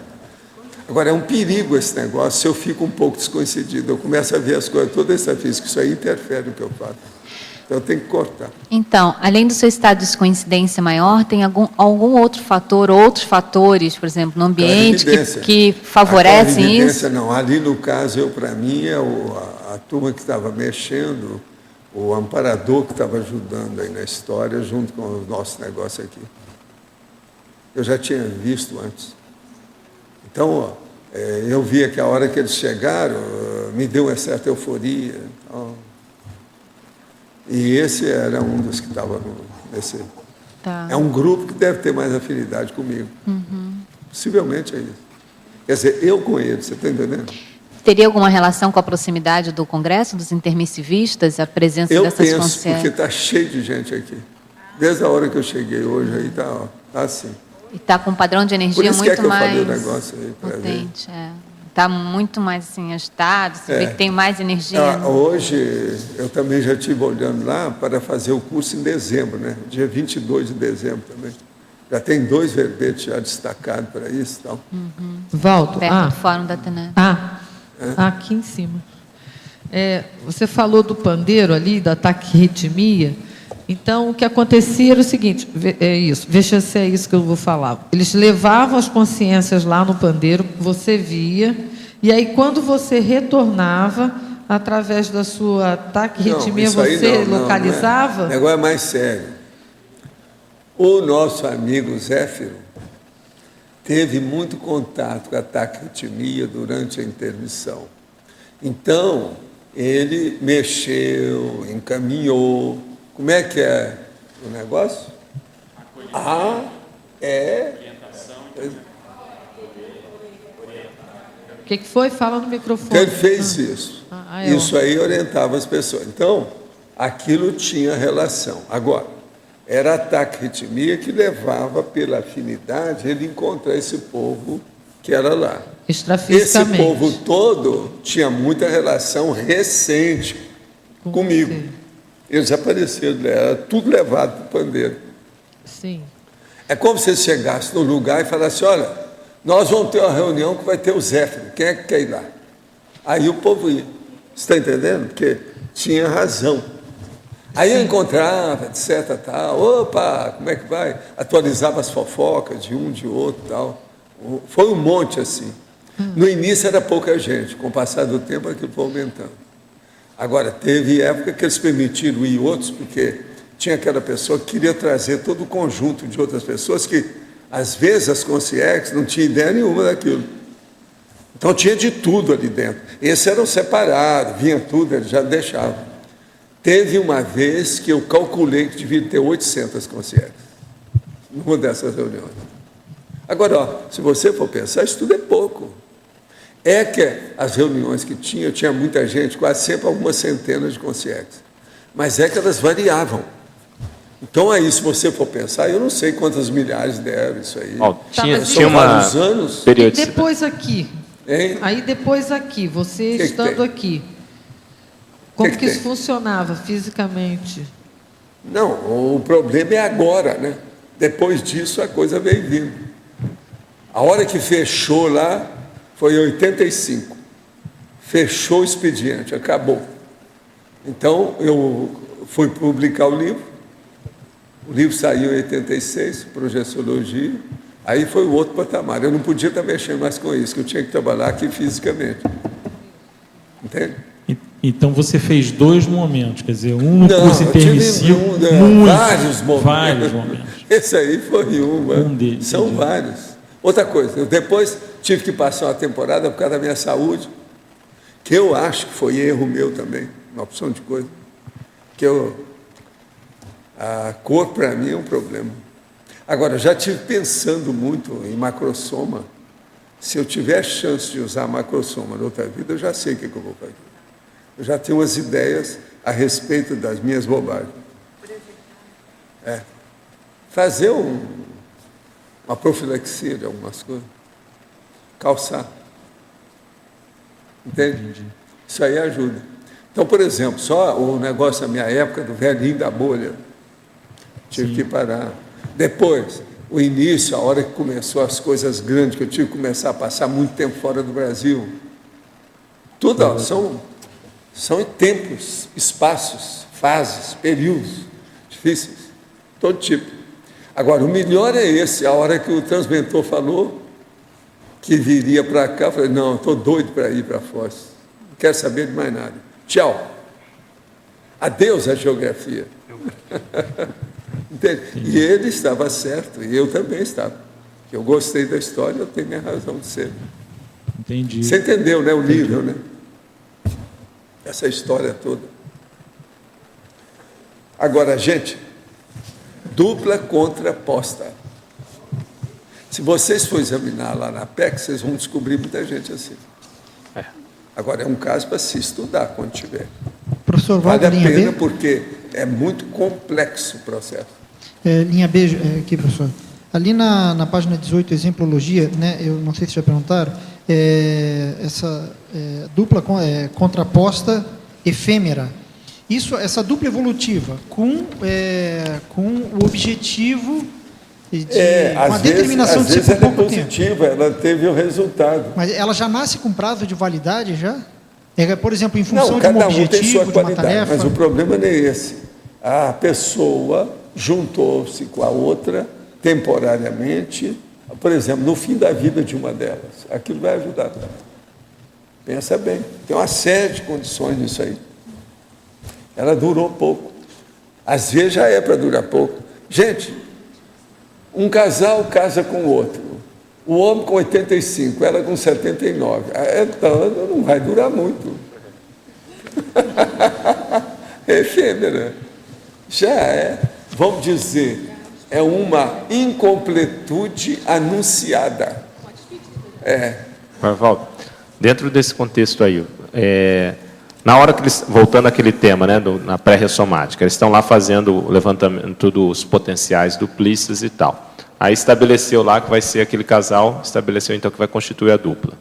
Agora, é um perigo esse negócio, se eu fico um pouco descoincidido, eu começo a ver as coisas todas físicas, isso aí interfere no que eu faço. Então, eu tenho que cortar. Então, além do seu estado de descoincidência maior, tem algum outro fator, outros fatores, por exemplo, no ambiente, que favorecem isso? Não, ali no caso, para mim, é a turma que estava mexendo, o amparador que estava ajudando aí na história, junto com o nosso negócio aqui. Eu já tinha visto antes. Então, eu via que a hora que eles chegaram, me deu uma certa euforia. Então, e esse era um dos que estava nesse... Tá. É um grupo que deve ter mais afinidade comigo. Possivelmente é isso. Quer dizer, eu com ele, você está entendendo? Teria alguma relação com a proximidade do Congresso dos Intermissivistas, a presença dessas consciências? Eu penso, porque está cheio de gente aqui. Desde a hora que eu cheguei hoje, aí está assim. E está com um padrão de energia muito mais eu falei o negócio aí para ver. Está muito mais assim, agitado, você vê que tem mais energia. Hoje, eu também já estive olhando lá para fazer o curso em dezembro, né? Dia 22 de dezembro também. Já tem 2 verbetes já destacados para isso e tal. Valdo, perto do Fórum da TENEP. aqui em cima. Você falou do pandeiro ali, da taquirritmia. Então, o que acontecia era o seguinte, veja se é isso que eu vou falar. Eles levavam as consciências lá no pandeiro, você via, e aí quando você retornava, através da sua taquirritmia, você localizava? O negócio é mais sério. O nosso amigo Zéfiro teve muito contato com a taquirritmia durante a intermissão. Então, ele mexeu, encaminhou. Como é que é o negócio? O que foi? Fala no microfone. Então, ele fez isso. Isso aí orientava as pessoas. Então, aquilo tinha relação. Agora, era a taquirritmia que levava, pela afinidade, ele encontrar esse povo que era lá. Esse povo todo tinha muita relação recente comigo. Eles apareceram, era tudo levado para o pandeiro. Sim. É como se você chegasse no lugar e falasse, olha, nós vamos ter uma reunião que vai ter o Zéfiro, quem é que quer ir lá? Aí o povo ia. Você está entendendo? Porque tinha razão. Aí eu encontrava, etc, tal, opa, como é que vai? Atualizava as fofocas de um, de outro, tal. Foi um monte assim. No início era pouca gente, com o passar do tempo aquilo foi aumentando. Agora, teve época que eles permitiram ir outros, porque tinha aquela pessoa que queria trazer todo o conjunto de outras pessoas que, às vezes, as consciências não tinham ideia nenhuma daquilo. Então, tinha de tudo ali dentro. Esses eram separados, vinha tudo, eles já deixavam. Teve uma vez que eu calculei que devia ter 800 consciências numa dessas reuniões. Agora, ó, se você for pensar, isso tudo é pouco. É que as reuniões que tinha muita gente, quase sempre algumas centenas de consciências. Mas é que elas variavam. Então, aí, se você for pensar, eu não sei quantas milhares deram isso aí. Tinha vários anos. E depois aqui? Hein? Aí depois aqui, você estando aqui, como que isso funcionava fisicamente? Não, o problema é agora, né? Depois disso, a coisa veio vindo. A hora que fechou lá, foi em 85. Fechou o expediente, acabou. Então, eu fui publicar o livro saiu em 86, Projeciologia, aí foi o outro patamar. Eu não podia estar mexendo mais com isso, que eu tinha que trabalhar aqui fisicamente. Entende? Então, você fez 2 momentos, quer dizer, um no curso intermissivo, vários momentos. Esse aí foi um são vários. Outra coisa, eu depois tive que passar uma temporada por causa da minha saúde, que eu acho que foi erro meu também, uma opção de coisa, que a cor para mim é um problema. Agora, eu já estive pensando muito em macrosoma. Se eu tiver chance de usar macrosoma na outra vida, eu já sei o que eu vou fazer. Eu já tenho umas ideias a respeito das minhas bobagens. Fazer uma profilaxia de algumas coisas. Calçar. Entende? Isso aí ajuda. Então, por exemplo, só o negócio da minha época, do velhinho da bolha, tive que parar. Depois, o início, a hora que começou as coisas grandes, que eu tive que começar a passar muito tempo fora do Brasil. Tudo, ó, são tempos, espaços, fases, períodos difíceis, todo tipo. Agora, o melhor é esse, a hora que o transmentor falou que viria para cá, eu falei, não, estou doido para ir para Foz, não quero saber de mais nada. Tchau. Adeus a geografia. Entende? E ele estava certo, e eu também estava. Eu gostei da história, eu tenho minha razão de ser. Entendi. Você entendeu, né, o nível, né? Essa história toda. Agora, gente, dupla contraposta. Se vocês forem examinar lá na PEC, vocês vão descobrir muita gente assim. Agora, é um caso para se estudar quando tiver. Professor vale a linha pena B? Porque é muito complexo o processo. Linha B, aqui, professor. Ali na página 18, exemplologia, né, eu não sei se já perguntaram, essa dupla contraposta efêmera. Essa dupla evolutiva com o objetivo de uma determinação de ser por pouco tempo. Ela teve o resultado. Mas ela já nasce com prazo de validade já? Por exemplo, em função não, de um cada um tem objetivo, sua de uma qualidade, tarefa. mas o problema não é esse. A pessoa juntou-se com a outra temporariamente, por exemplo, no fim da vida de uma delas. Aquilo vai ajudar. Pensa bem, tem uma série de condições nisso aí. Ela durou pouco. Às vezes já é para durar pouco. Gente, um casal casa com o outro. O homem com 85, ela com 79. Então, não vai durar muito. É efêmera. Já é, vamos dizer, é uma incompletude anunciada. Valdo, dentro desse contexto aí, na hora que eles, voltando àquele tema, né, na pré-ressomática, eles estão lá fazendo o levantamento dos potenciais duplícitos e tal. Aí estabeleceu lá que vai ser aquele casal, estabeleceu então que vai constituir a dupla.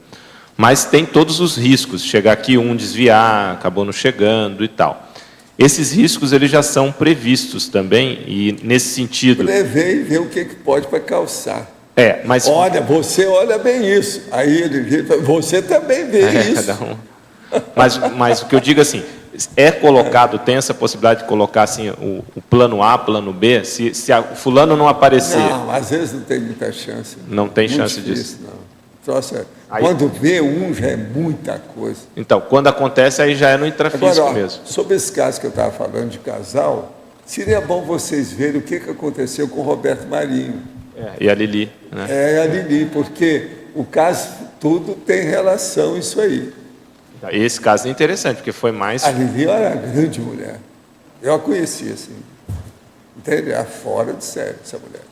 Mas tem todos os riscos, chegar aqui um desviar, acabou não chegando e tal. Esses riscos eles já são previstos também, e nesse sentido... Prever e ver o que pode para calçar. Mas... Olha, você olha bem isso. Aí ele você também vê isso. Cada um. Mas o que eu digo assim, colocado, tem essa possibilidade de colocar assim, o plano A, plano B, se o fulano não aparecer... Não, às vezes não tem muita chance. Não tem muito chance difícil, disso. Não. Quando vê um, já é muita coisa. Então, quando acontece, aí já é no intrafísico. Agora, mesmo. Sobre esse caso que eu estava falando de casal, seria bom vocês verem o que aconteceu com o Roberto Marinho. E a Lili. Né? A Lili, porque o caso tudo tem relação isso aí. Esse caso é interessante, porque foi mais... A Lili era uma grande mulher. Eu a conheci, assim. Entende? Era fora de série, essa mulher.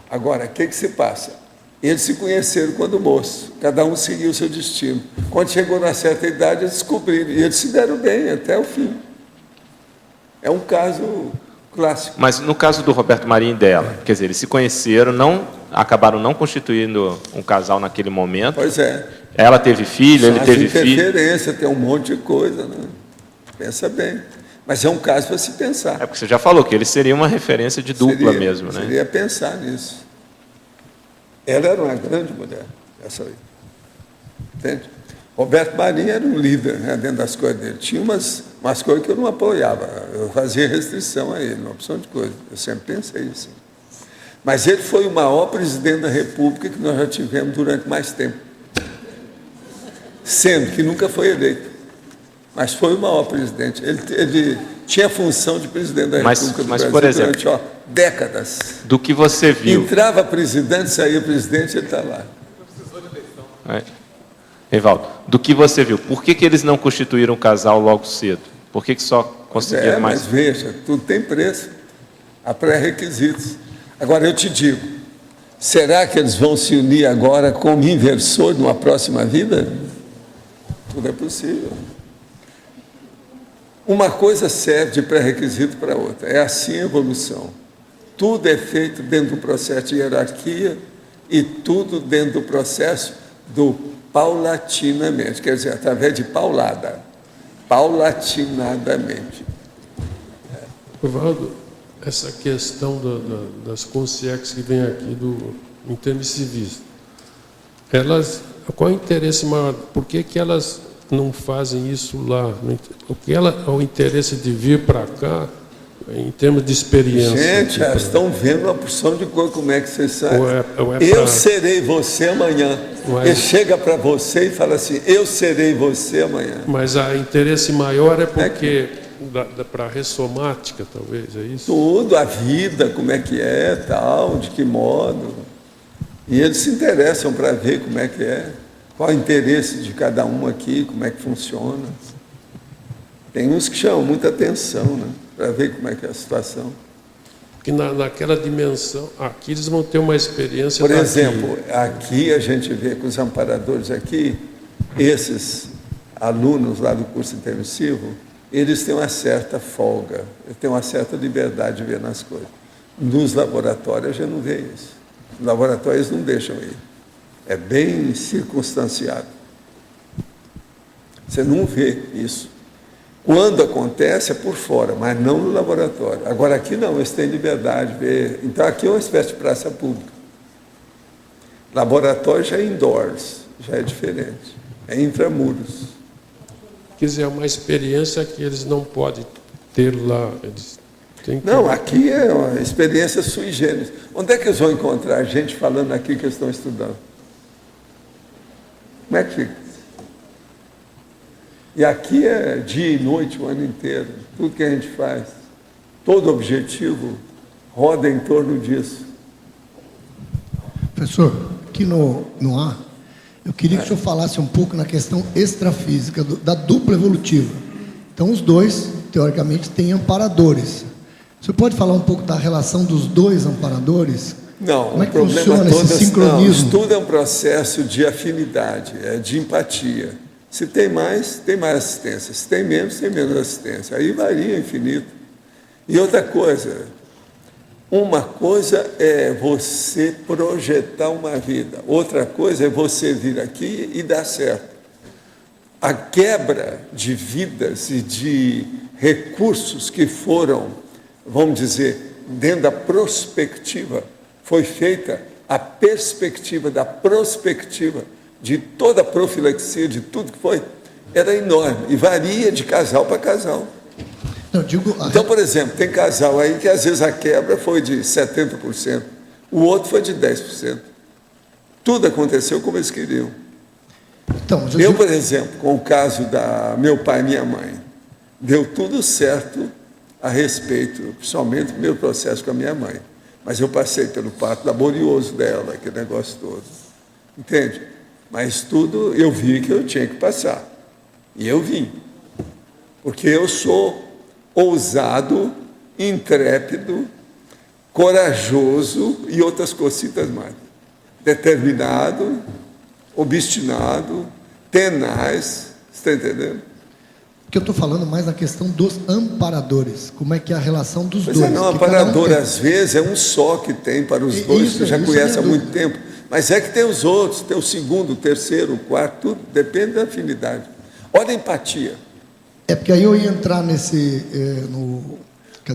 Agora, o que se passa? Eles se conheceram quando moço, cada um seguiu o seu destino. Quando chegou na certa idade, eles descobriram, e eles se deram bem até o fim. É um caso clássico. Mas no caso do Roberto Marinho e dela, quer dizer, eles se conheceram, acabaram não constituindo um casal naquele momento. Pois é. Ela teve filho, ele teve filho. Interferência, tem um monte de coisa, né? Pensa bem. Mas é um caso para se pensar. Porque você já falou que ele seria uma referência de dupla mesmo, né? Seria pensar nisso. Ela era uma grande mulher, essa aí. Entende? Roberto Marinho era um líder, né, dentro das coisas dele. Tinha umas coisas que eu não apoiava. Eu fazia restrição a ele, uma opção de coisa. Eu sempre pensei assim. Mas ele foi o maior presidente da República que nós já tivemos durante mais tempo. Sendo que nunca foi eleito. Mas foi o maior presidente. Ele tinha a função de presidente da República do Brasil por exemplo, durante décadas. Do que você viu... Entrava presidente, saía presidente, ele está lá. Evaldo, do que você viu, por que eles não constituíram um casal logo cedo? Por que só conseguiram mais... Mas veja, tudo tem preço. Há pré-requisitos. Agora, eu te digo, será que eles vão se unir agora como inversor numa próxima vida? Tudo é possível. Uma coisa serve de pré-requisito para outra. É assim a evolução. Tudo é feito dentro do processo de hierarquia e tudo dentro do processo do paulatinamente, quer dizer, através de paulada, paulatinadamente. Evaldo, essa questão das consciências que vem aqui do intermissivista, elas, qual é o interesse maior? Por que elas não fazem isso lá? Porque o interesse de vir para cá, em termos de experiência. Gente, elas estão vendo uma porção de coisa, como é que vocês sabem? Eu serei você amanhã. Ele chega para você e fala assim, eu serei você amanhã. Mas o interesse maior é porque, para a ressomática, talvez, é isso? Tudo, a vida, como é que é, tal, de que modo. E eles se interessam para ver como é que é, qual é o interesse de cada um aqui, como é que funciona. Tem uns que chamam muita atenção, né? Para ver como é que é a situação. Porque naquela dimensão, aqui eles vão ter uma experiência... Por exemplo, aqui a gente vê com os amparadores aqui, esses alunos lá do curso intermissivo, eles têm uma certa folga, têm uma certa liberdade de ver nas coisas. Nos laboratórios a gente não vê isso. Nos laboratórios eles não deixam ir. É bem circunstanciado. Você não vê isso. Quando acontece é por fora, mas não no laboratório. Agora aqui não, eles têm liberdade de ver. Então aqui é uma espécie de praça pública. Laboratório já é indoors, já é diferente. É intramuros. Quer dizer, é uma experiência que eles não podem ter lá. Eles têm que... Não, aqui é uma experiência sui generis. Onde é que eles vão encontrar gente falando aqui que eles estão estudando? Como é que fica? E aqui é dia e noite, o ano inteiro. Tudo que a gente faz, todo objetivo roda em torno disso. Professor, aqui no ar, eu queria que o senhor falasse um pouco na questão extrafísica, da dupla evolutiva. Então, os dois, teoricamente, têm amparadores. O senhor pode falar um pouco da relação dos dois amparadores? Não, como é que o problema funciona todo esse sincronismo? Não, tudo é um processo de afinidade, de empatia. Se tem mais assistência. Se tem menos assistência. Aí varia infinito. E outra coisa, uma coisa é você projetar uma vida, outra coisa é você vir aqui e dar certo. A quebra de vidas e de recursos que foram, vamos dizer, dentro da prospectiva, foi feita a perspectiva da prospectiva de toda a profilaxia, de tudo que foi, era enorme e varia de casal para casal. Não, digo... Então, por exemplo, tem casal aí que às vezes a quebra foi de 70%, o outro foi de 10%. Tudo aconteceu como eles queriam. Então, eu, por exemplo, com o caso da meu pai e minha mãe, deu tudo certo a respeito, principalmente do meu processo com a minha mãe. Mas eu passei pelo parto laborioso dela, aquele negócio todo. Entende? Mas tudo eu vi que eu tinha que passar. E eu vim. Porque eu sou ousado, intrépido, corajoso e outras cositas mais. Determinado, obstinado, tenaz. Você está entendendo? Porque eu estou falando mais na questão dos amparadores. Como é que é a relação dos Pois dois? é, não, amparador às vezes é um só que tem para os dois, que já conhece há muito tempo. Mas é que tem os outros, tem o segundo, o terceiro, o quarto, tudo depende da afinidade. Olha a empatia. É porque aí eu ia entrar nesse,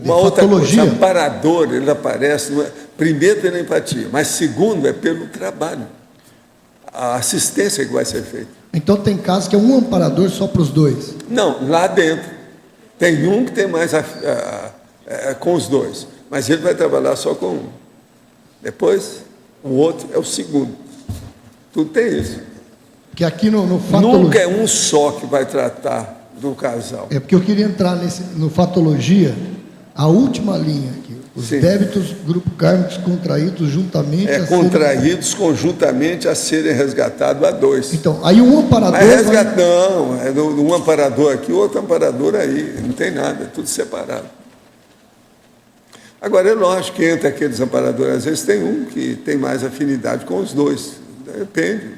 Uma outra coisa, amparador, ele aparece, primeiro pela empatia, mas segundo é pelo trabalho. A assistência que vai ser feita. Então tem casos que é um amparador só para os dois? Não, lá dentro. Tem um que tem mais com os dois, mas ele vai trabalhar só com um. Depois, o outro é o segundo. Tudo tem isso. Que aqui no fatologia... Nunca é um só que vai tratar do casal. É porque eu queria entrar no fatologia, a última linha aqui. Os débitos grupo kármicos contraídos juntamente... contraídos conjuntamente a serem resgatados a dois. Então, aí um amparador... Mas não, é um amparador aqui, outro amparador aí. Não tem nada, é tudo separado. Agora, é lógico que entre aqueles amparadores, às vezes tem um que tem mais afinidade com os dois. Depende.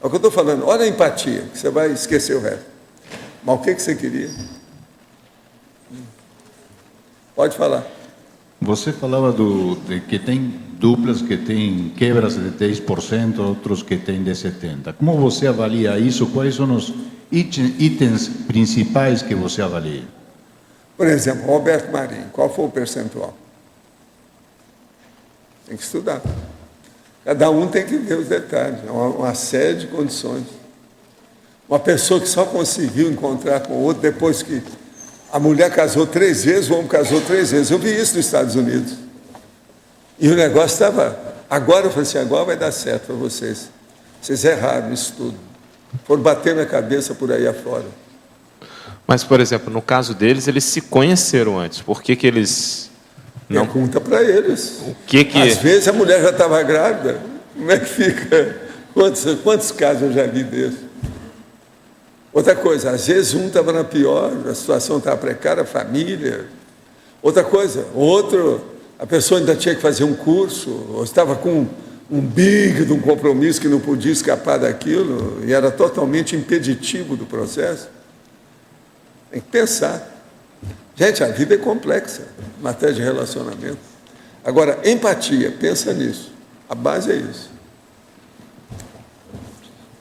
É o que eu estou falando. Olha a empatia, que você vai esquecer o resto. Mas o que você queria? Pode falar. Você falava de que tem duplas que têm quebras de 10%, outros que têm de 70%. Como você avalia isso? Quais são os itens principais que você avalia? Por exemplo, Roberto Marinho, qual foi o percentual? Tem que estudar. Cada um tem que ver os detalhes, uma série de condições. Uma pessoa que só conseguiu encontrar com o outro depois que a mulher casou 3 vezes, o homem casou 3 vezes. Eu vi isso nos Estados Unidos. E o negócio estava... Agora eu falei assim, agora vai dar certo para vocês. Vocês erraram isso tudo. Foram bater na cabeça por aí afora. Mas, por exemplo, no caso deles, eles se conheceram antes. Por que eles... não pergunta para eles. O que... Às vezes a mulher já estava grávida. Como é que fica? Quantos casos eu já vi desse? Outra coisa, às vezes um estava na pior, a situação estava precária, a família. Outra coisa, a pessoa ainda tinha que fazer um curso, ou estava com um big de um compromisso que não podia escapar daquilo, e era totalmente impeditivo do processo. Tem que pensar. Gente, a vida é complexa, em matéria de relacionamento. Agora, empatia, pensa nisso. A base é isso.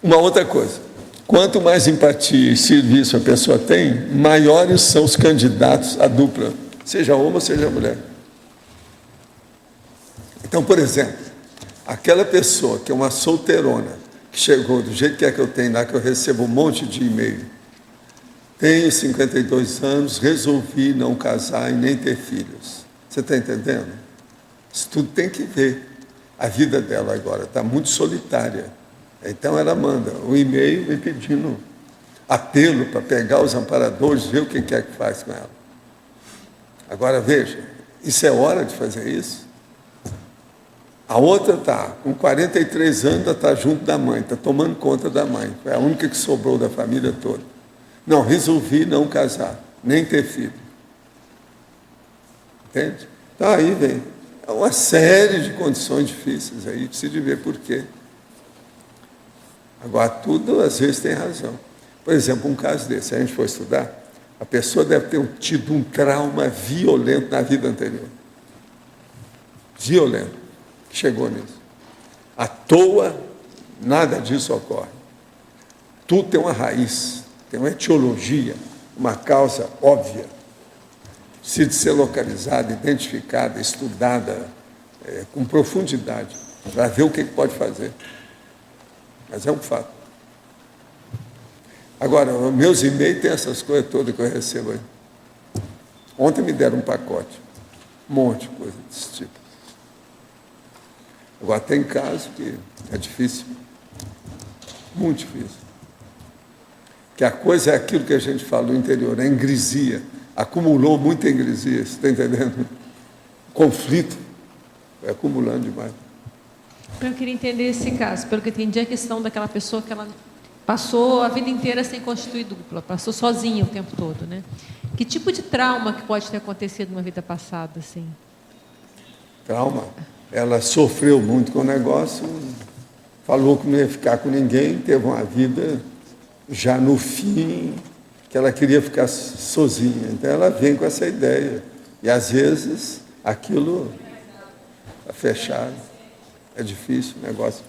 Uma outra coisa. Quanto mais empatia e serviço a pessoa tem, maiores são os candidatos à dupla, seja homem ou seja mulher. Então, por exemplo, aquela pessoa que é uma solteirona, que chegou do jeito que é que eu tenho lá, que eu recebo um monte de e-mail, tenho 52 anos, resolvi não casar e nem ter filhos. Você está entendendo? Isso tudo tem que ver. A vida dela agora está muito solitária. Então ela manda um e-mail me pedindo apelo para pegar os amparadores, ver o que quer que faz com ela. Agora veja, isso é hora de fazer isso? A outra está com 43 anos, está junto da mãe, está tomando conta da mãe. É a única que sobrou da família toda. Não, resolvi não casar, nem ter filho. Entende? Então aí vem uma série de condições difíceis aí, precisa de ver por quê. Agora, tudo às vezes tem razão. Por exemplo, um caso desse, se a gente for estudar, a pessoa deve ter tido um trauma violento na vida anterior. Violento. Chegou nisso. À toa, nada disso ocorre. Tudo tem uma raiz, tem uma etiologia, uma causa óbvia. Precisa de ser localizada, identificada, estudada com profundidade, para ver o que pode fazer. Mas é um fato. Agora, meus e-mails têm essas coisas todas que eu recebo aí. Ontem me deram um pacote, um monte de coisa desse tipo. Agora, tem casos que é difícil, muito difícil. Que a coisa é aquilo que a gente fala no interior, é ingresia. Acumulou muita ingresia, você está entendendo? Conflito, vai acumulando demais. Eu queria entender esse caso, pelo que eu entendi, a questão daquela pessoa que ela passou a vida inteira sem constituir dupla, passou sozinha o tempo todo, né? Que tipo de trauma que pode ter acontecido numa vida passada, assim? Trauma? Ela sofreu muito com o negócio, falou que não ia ficar com ninguém, teve uma vida já no fim, que ela queria ficar sozinha. Então ela vem com essa ideia. E às vezes aquilo está fechado. É difícil o negócio.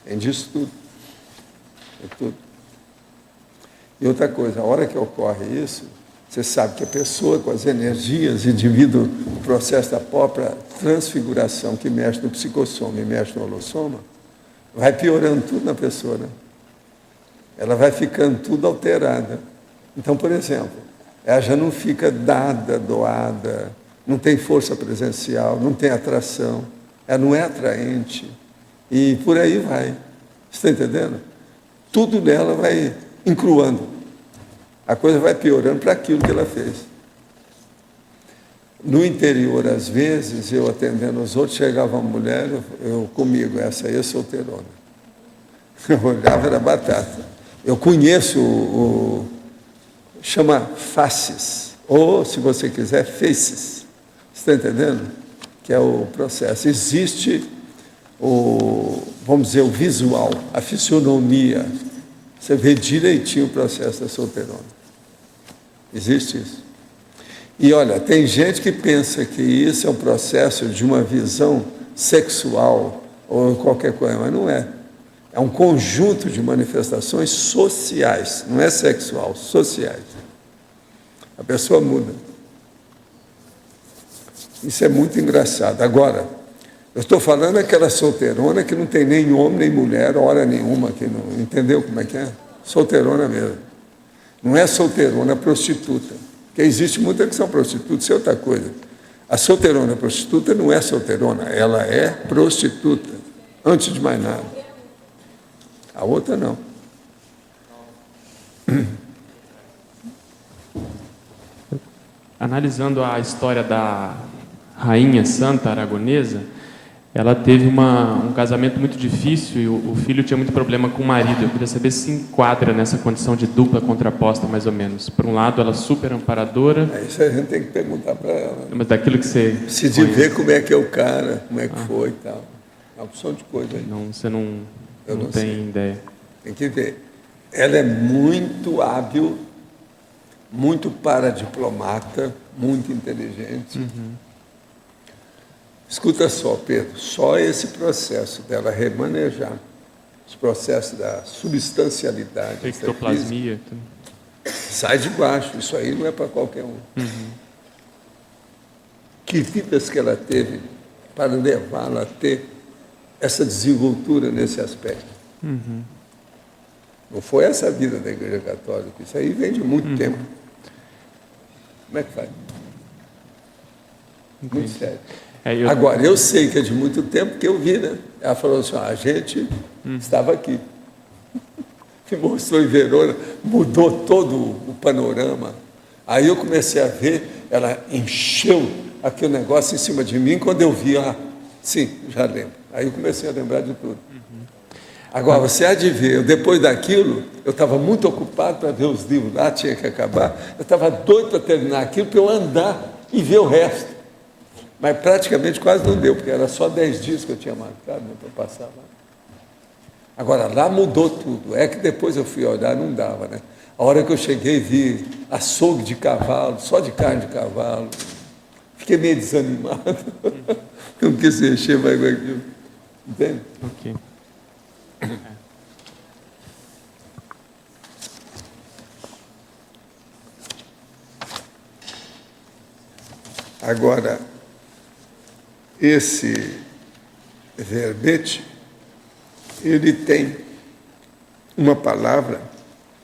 Tem disso tudo. É tudo. E outra coisa, a hora que ocorre isso, você sabe que a pessoa com as energias, indivíduo, o processo da própria transfiguração que mexe no psicossoma e mexe no holossoma, vai piorando tudo na pessoa, né? Ela vai ficando tudo alterada. Então, por exemplo, ela já não fica dada, doada, não tem força presencial, não tem atração, ela não é atraente, e por aí vai. Você está entendendo? Tudo nela vai encruando. A coisa vai piorando para aquilo que ela fez. No interior, às vezes, eu atendendo os outros, chegava uma mulher, eu comigo, essa aí é solteirona. Eu olhava, era batata. Eu conheço chama faces, ou, se você quiser, faces. Você está entendendo? Que é o processo. Existe vamos dizer, o visual, a fisionomia. Você vê direitinho o processo da solteirona. Existe isso. E olha, tem gente que pensa que isso é um processo de uma visão sexual ou qualquer coisa, mas não é. É um conjunto de manifestações sociais, não é sexual, sociais. A pessoa muda. Isso é muito engraçado. Agora, eu estou falando daquela solteirona que não tem nem homem nem mulher, hora nenhuma, que não entendeu como é que é? Solteirona mesmo. Não é solteirona, é prostituta. Porque existe muita que são prostitutas, isso é outra coisa. A solteirona prostituta não é solteirona, ela é prostituta, antes de mais nada. A outra não. Analisando a história da rainha santa aragonesa, ela teve um casamento muito difícil e o filho tinha muito problema com o marido. Eu queria saber se enquadra nessa condição de dupla contraposta, mais ou menos. Por um lado, ela super amparadora. Isso a gente tem que perguntar para ela. Mas daquilo que você precisa ver como é que é o cara, como é que foi e tal. É uma opção de coisa aí. Não, você não tem sei. ideia. Tem que ver. Ela é muito hábil, muito paradiplomata, muito inteligente. Uhum. Escuta só, Pedro, só esse processo dela remanejar os processos da substancialidade, ectoplasmia, sai de baixo. Isso aí não é para qualquer um. Uhum. Que vidas que ela teve para levá-la a ter essa desenvoltura nesse aspecto. Uhum. Não foi essa a vida da Igreja Católica. Isso aí vem de muito tempo. Como é que faz? Muito sério. Agora, eu sei que é de muito tempo, porque eu vi, né? Ela falou assim, a gente estava aqui. Que mostrou em Verona, mudou todo o panorama. Aí eu comecei a ver, ela encheu aquele negócio em cima de mim, quando eu vi, sim, já lembro. Aí eu comecei a lembrar de tudo. Agora, você há de ver, depois daquilo, eu estava muito ocupado para ver os livros lá, tinha que acabar. Eu estava doido para terminar aquilo, para eu andar e ver o resto. Mas praticamente quase não deu, porque era só 10 dias que eu tinha marcado, né, para passar lá. Agora, lá mudou tudo. É que depois eu fui olhar, não dava, né? A hora que eu cheguei, vi açougue de cavalo, só de carne de cavalo. Fiquei meio desanimado. Não quis mexer mais com aquilo. Entende? Ok. Agora, esse verbete, ele tem uma palavra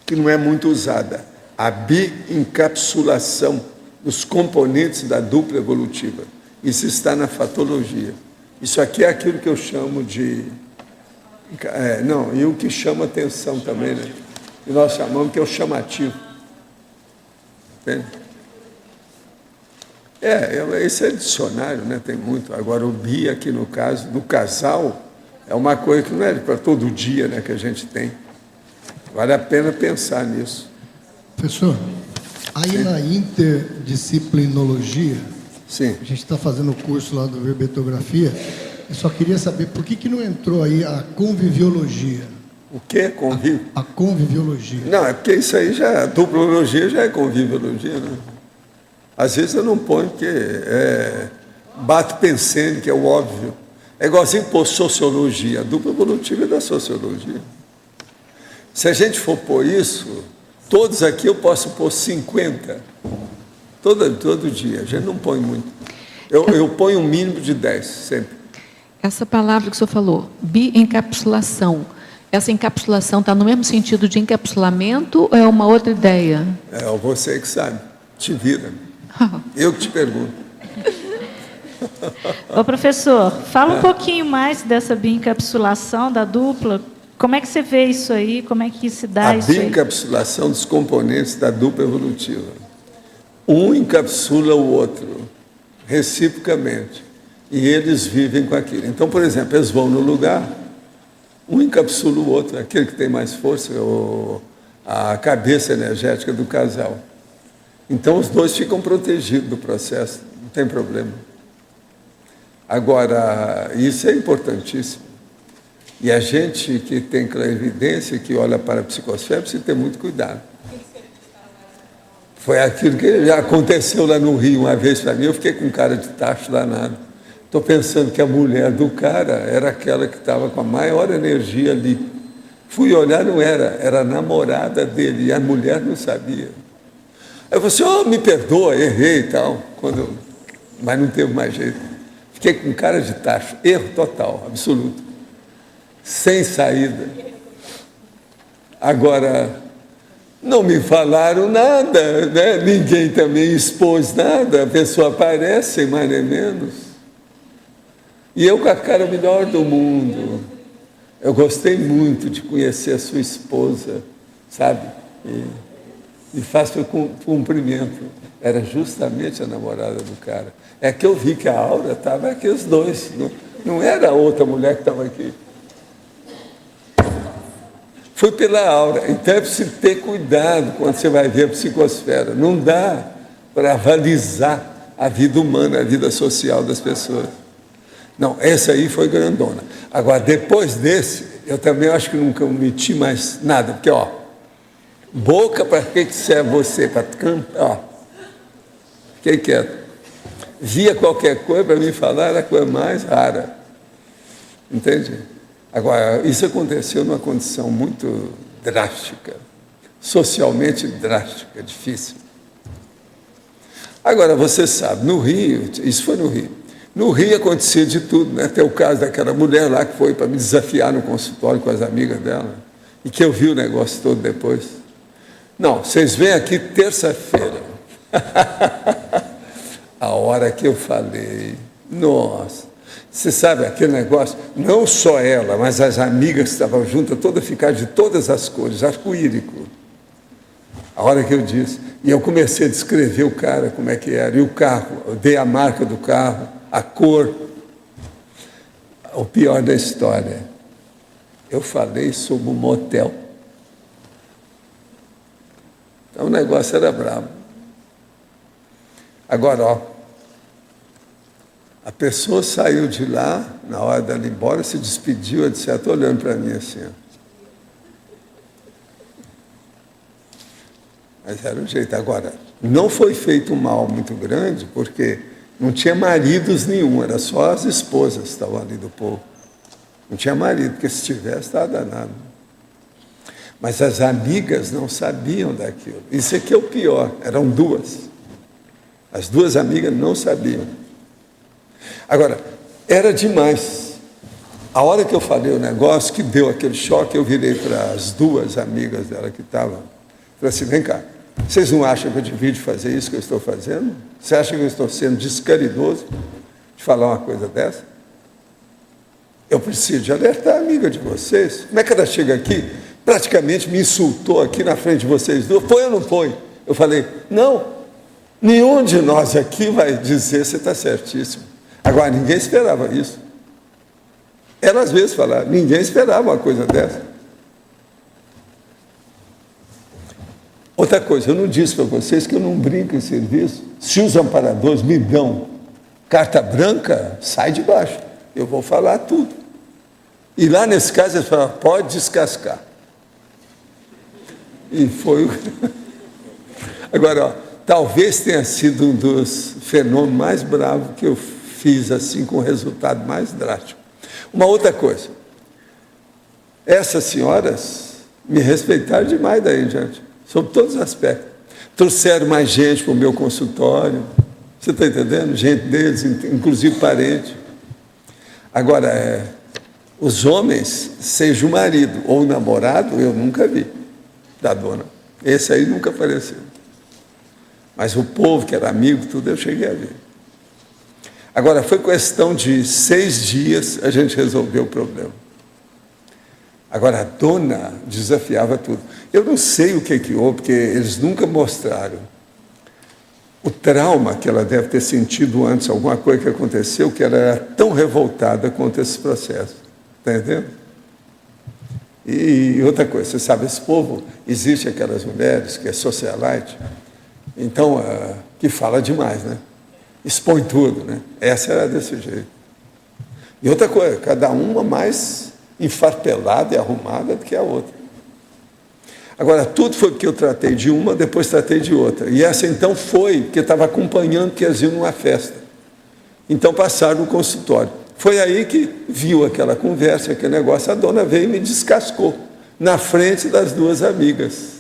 que não é muito usada, a biencapsulação dos componentes da dupla evolutiva. Isso está na fatologia. Isso aqui é aquilo que eu chamo de... e o que chama atenção também, né? E nós chamamos que é o chamativo. Entende? Esse é dicionário, né? Tem muito. Agora, o bi aqui no caso do casal é uma coisa que não é para todo dia, né, que a gente tem. Vale a pena pensar nisso. Professor, aí na interdisciplinologia, sim, a gente está fazendo o curso lá do verbetografia, eu só queria saber por que não entrou aí a conviviologia. O que? Convívio? A conviviologia. Não, é porque isso aí já, a duplologia já é conviviologia, né? Às vezes eu não ponho porque bato pensando que é o óbvio. É igualzinho pôr sociologia, a dupla evolutiva é da sociologia. Se a gente for pôr isso, todos aqui eu posso pôr 50, todo dia, a gente não põe muito. Eu ponho um mínimo de 10, sempre. Essa palavra que o senhor falou, biencapsulação, essa encapsulação está no mesmo sentido de encapsulamento ou é uma outra ideia? É você que sabe, te vira. Eu que te pergunto. Ô, professor, fala um pouquinho mais dessa biencapsulação da dupla. Como é que você vê isso aí? Como é que se dá isso aí? A biencapsulação dos componentes da dupla evolutiva. Um encapsula o outro, reciprocamente. E eles vivem com aquilo. Então, por exemplo, eles vão no lugar, um encapsula o outro, aquele que tem mais força, a cabeça energética do casal. Então, os dois ficam protegidos do processo, não tem problema. Agora, isso é importantíssimo. E a gente que tem clarividência, que olha para a psicosfera, precisa ter muito cuidado. Foi aquilo que já aconteceu lá no Rio uma vez para mim, eu fiquei com cara de tacho danado. Estou pensando que a mulher do cara era aquela que estava com a maior energia ali. Fui olhar, não era a namorada dele, e a mulher não sabia. Aí eu falei assim, me perdoa, errei e tal, mas não teve mais jeito. Fiquei com cara de tacho, erro total, absoluto, sem saída. Agora, não me falaram nada, né? Ninguém também expôs nada, a pessoa aparece, sem mais nem menos. E eu com a cara melhor do mundo. Eu gostei muito de conhecer a sua esposa, sabe? E faço cumprimento. Era justamente a namorada do cara. É que eu vi que a aura estava aqui, os dois. Não era a outra mulher que estava aqui. Foi pela aura. Então é preciso ter cuidado quando você vai ver a psicosfera. Não dá para avalizar a vida humana, a vida social das pessoas. Não, essa aí foi grandona. Agora, depois desse, eu também acho que nunca omiti mais nada. Porque, boca, para que serve você? Para cantar. Fiquei quieto. Via qualquer coisa para me falar, era a coisa mais rara. Entende? Agora, isso aconteceu numa condição muito drástica, socialmente drástica, difícil. Agora, você sabe, no Rio, isso foi no Rio. No Rio acontecia de tudo, né? Até o caso daquela mulher lá que foi para me desafiar no consultório com as amigas dela. e que eu vi o negócio todo depois. Não, vocês vêm aqui terça-feira. A hora que eu falei, nossa, você sabe aquele negócio, não só ela, mas as amigas que estavam juntas, todas ficaram de todas as cores, arco-írico. A hora que eu disse, e eu comecei a descrever o cara, como é que era, e o carro, eu dei a marca do carro, a cor. O pior da história, eu falei sobre um motel. Então o negócio era bravo. Agora, ó, a pessoa saiu de lá, na hora dela ir embora, se despediu, etc., olhando para mim assim, ó. Mas era o jeito. Agora, não foi feito um mal muito grande, porque não tinha maridos nenhum, era só as esposas que estavam ali do povo. Não tinha marido, porque se tivesse, estava danado. Mas as amigas não sabiam daquilo. Isso aqui é o pior, eram duas. As duas amigas não sabiam. Agora, era demais. A hora que eu falei o negócio, que deu aquele choque, eu virei para as duas amigas dela que estavam. Falei assim, vem cá, vocês não acham que eu devia fazer isso que eu estou fazendo? Você acha que eu estou sendo descaridoso de falar uma coisa dessa? Eu preciso de alertar a amiga de vocês. Como é que ela chega aqui, praticamente me insultou aqui na frente de vocês duas? Foi ou não foi? Eu falei, não, nenhum de nós aqui vai dizer você está certíssimo. Agora, ninguém esperava isso. Ela às vezes falava, ninguém esperava uma coisa dessa. Outra coisa, eu não disse para vocês que eu não brinco em serviço. Se os amparadores me dão carta branca, sai de baixo. Eu vou falar tudo. E lá nesse caso, eles falaram, pode descascar. E foi o... Agora, ó, talvez tenha sido um dos fenômenos mais bravos que eu fiz, assim, com o resultado mais drástico. Uma outra coisa. Essas senhoras me respeitaram demais daí em diante, sob todos os aspectos. Trouxeram mais gente para o meu consultório. Você está entendendo? Gente deles, inclusive parente. Agora, os homens, seja o marido ou o namorado, eu nunca vi da dona. Esse aí nunca apareceu. Mas o povo que era amigo, tudo, eu cheguei a ver. Agora, foi questão de 6 dias a gente resolveu o problema. Agora, a dona desafiava tudo. Eu não sei o que houve, porque eles nunca mostraram o trauma que ela deve ter sentido antes, alguma coisa que aconteceu, que ela era tão revoltada contra esse processo. Está entendendo? E outra coisa, você sabe, esse povo, existe aquelas mulheres que é socialite, então, que fala demais, né? Expõe tudo, né? Essa era desse jeito. E outra coisa, cada uma mais enfarpelada e arrumada do que a outra. Agora, tudo foi porque eu tratei de uma, depois tratei de outra. E essa, então, foi porque estava acompanhando que eles iam numa festa. Então, passaram no consultório. Foi aí que viu aquela conversa, aquele negócio, a dona veio e me descascou, na frente das duas amigas.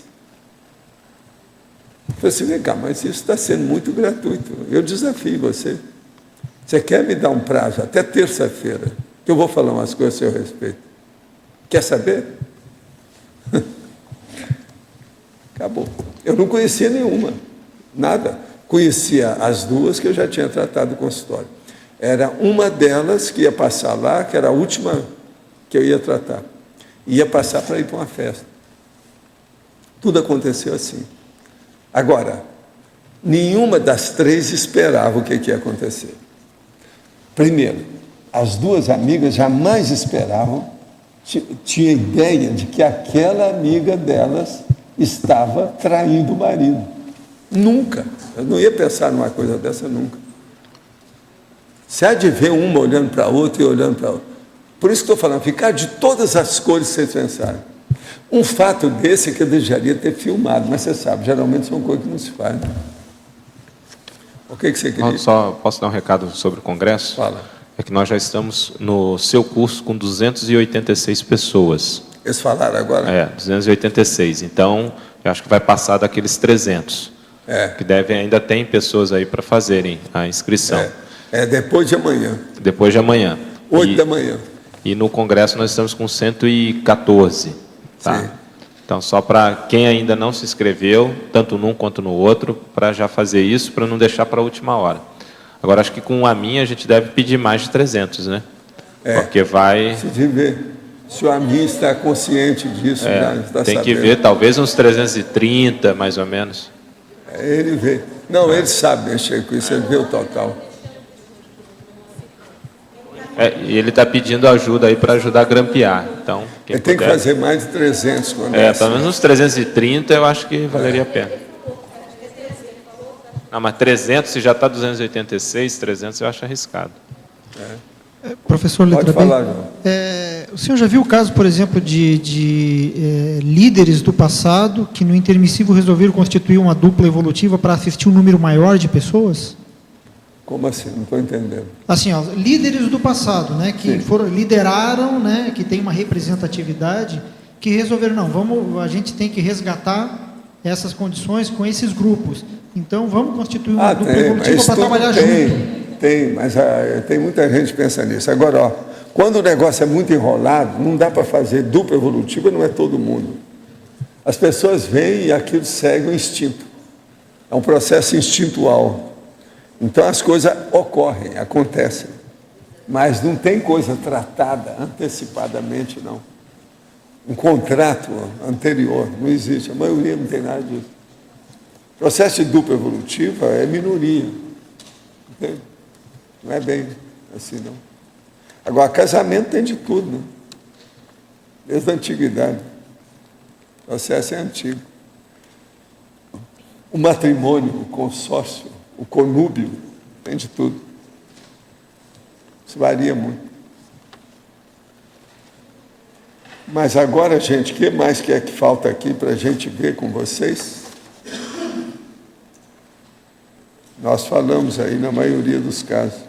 Eu falei assim, vem cá, mas isso está sendo muito gratuito. Eu desafio você. Você quer me dar um prazo até terça-feira, que eu vou falar umas coisas a seu respeito. Quer saber? Acabou. Eu não conhecia nenhuma, nada. Conhecia as duas que eu já tinha tratado do consultório. Era uma delas que ia passar lá, que era a última que eu ia tratar. Ia passar para ir para uma festa. Tudo aconteceu assim. Agora, nenhuma das 3 esperava o que ia acontecer. Primeiro, as duas amigas jamais esperavam, tinha ideia de que aquela amiga delas estava traindo o marido. Nunca. Eu não ia pensar numa coisa dessa nunca. Se há de ver uma olhando para a outra e olhando para a outra. Por isso que estou falando, ficar de todas as cores que vocês pensaram. Um fato desse é que eu desejaria ter filmado, mas você sabe, geralmente são coisas que não se fazem. O que você queria? Só posso dar um recado sobre o Congresso? Fala. É que nós já estamos no seu curso com 286 pessoas. Eles falaram agora? 286. Então, eu acho que vai passar daqueles 300. Que ainda tem pessoas aí para fazerem a inscrição. Depois de amanhã. Depois de amanhã. 8 da manhã. E no Congresso nós estamos com 114. Tá? Sim. Então, só para quem ainda não se inscreveu, tanto num quanto no outro, para já fazer isso, para não deixar para a última hora. Agora, acho que com a minha a gente deve pedir mais de 300, né? Porque vai... Você tem que ver se o AMI está consciente disso. Já está tem que sabendo. ver, talvez uns 330, mais ou menos. Ele vê. Não, ele sabe mexer com isso, ele vê o total. E ele está pedindo ajuda aí para ajudar a grampear. Então, Ele tem que fazer mais de 300 quando pelo menos uns 330 eu acho que valeria a pena. Não, mas 300, se já está 286, 300 eu acho arriscado. Professor Pode Letra B, falar, João. o senhor já viu o caso, por exemplo, de líderes do passado que no intermissivo resolveram constituir uma dupla evolutiva para assistir um número maior de pessoas? Como assim? Não estou entendendo. Assim, ó, líderes do passado, né, que lideraram, né, que tem uma representatividade, que resolveram, não, a gente tem que resgatar essas condições com esses grupos. Então, vamos constituir uma dupla evolutiva para trabalhar junto. Tem, mas tem muita gente que pensa nisso. Agora, ó, quando o negócio é muito enrolado, não dá para fazer dupla evolutiva, não é todo mundo. As pessoas vêm e aquilo segue o instinto. É um processo instintual. Então as coisas ocorrem, acontecem. Mas não tem coisa tratada antecipadamente, não. Um contrato anterior, não existe. A maioria não tem nada disso. O processo de dupla evolutiva é minoria. Entende? Não é bem assim, não. Agora, casamento tem de tudo, né? Desde a antiguidade. O processo é antigo. O matrimônio, o consórcio, o conúbio, tem de tudo. Isso varia muito. Mas agora, gente, o que mais que é que falta aqui para a gente ver com vocês? Nós falamos aí na maioria dos casos.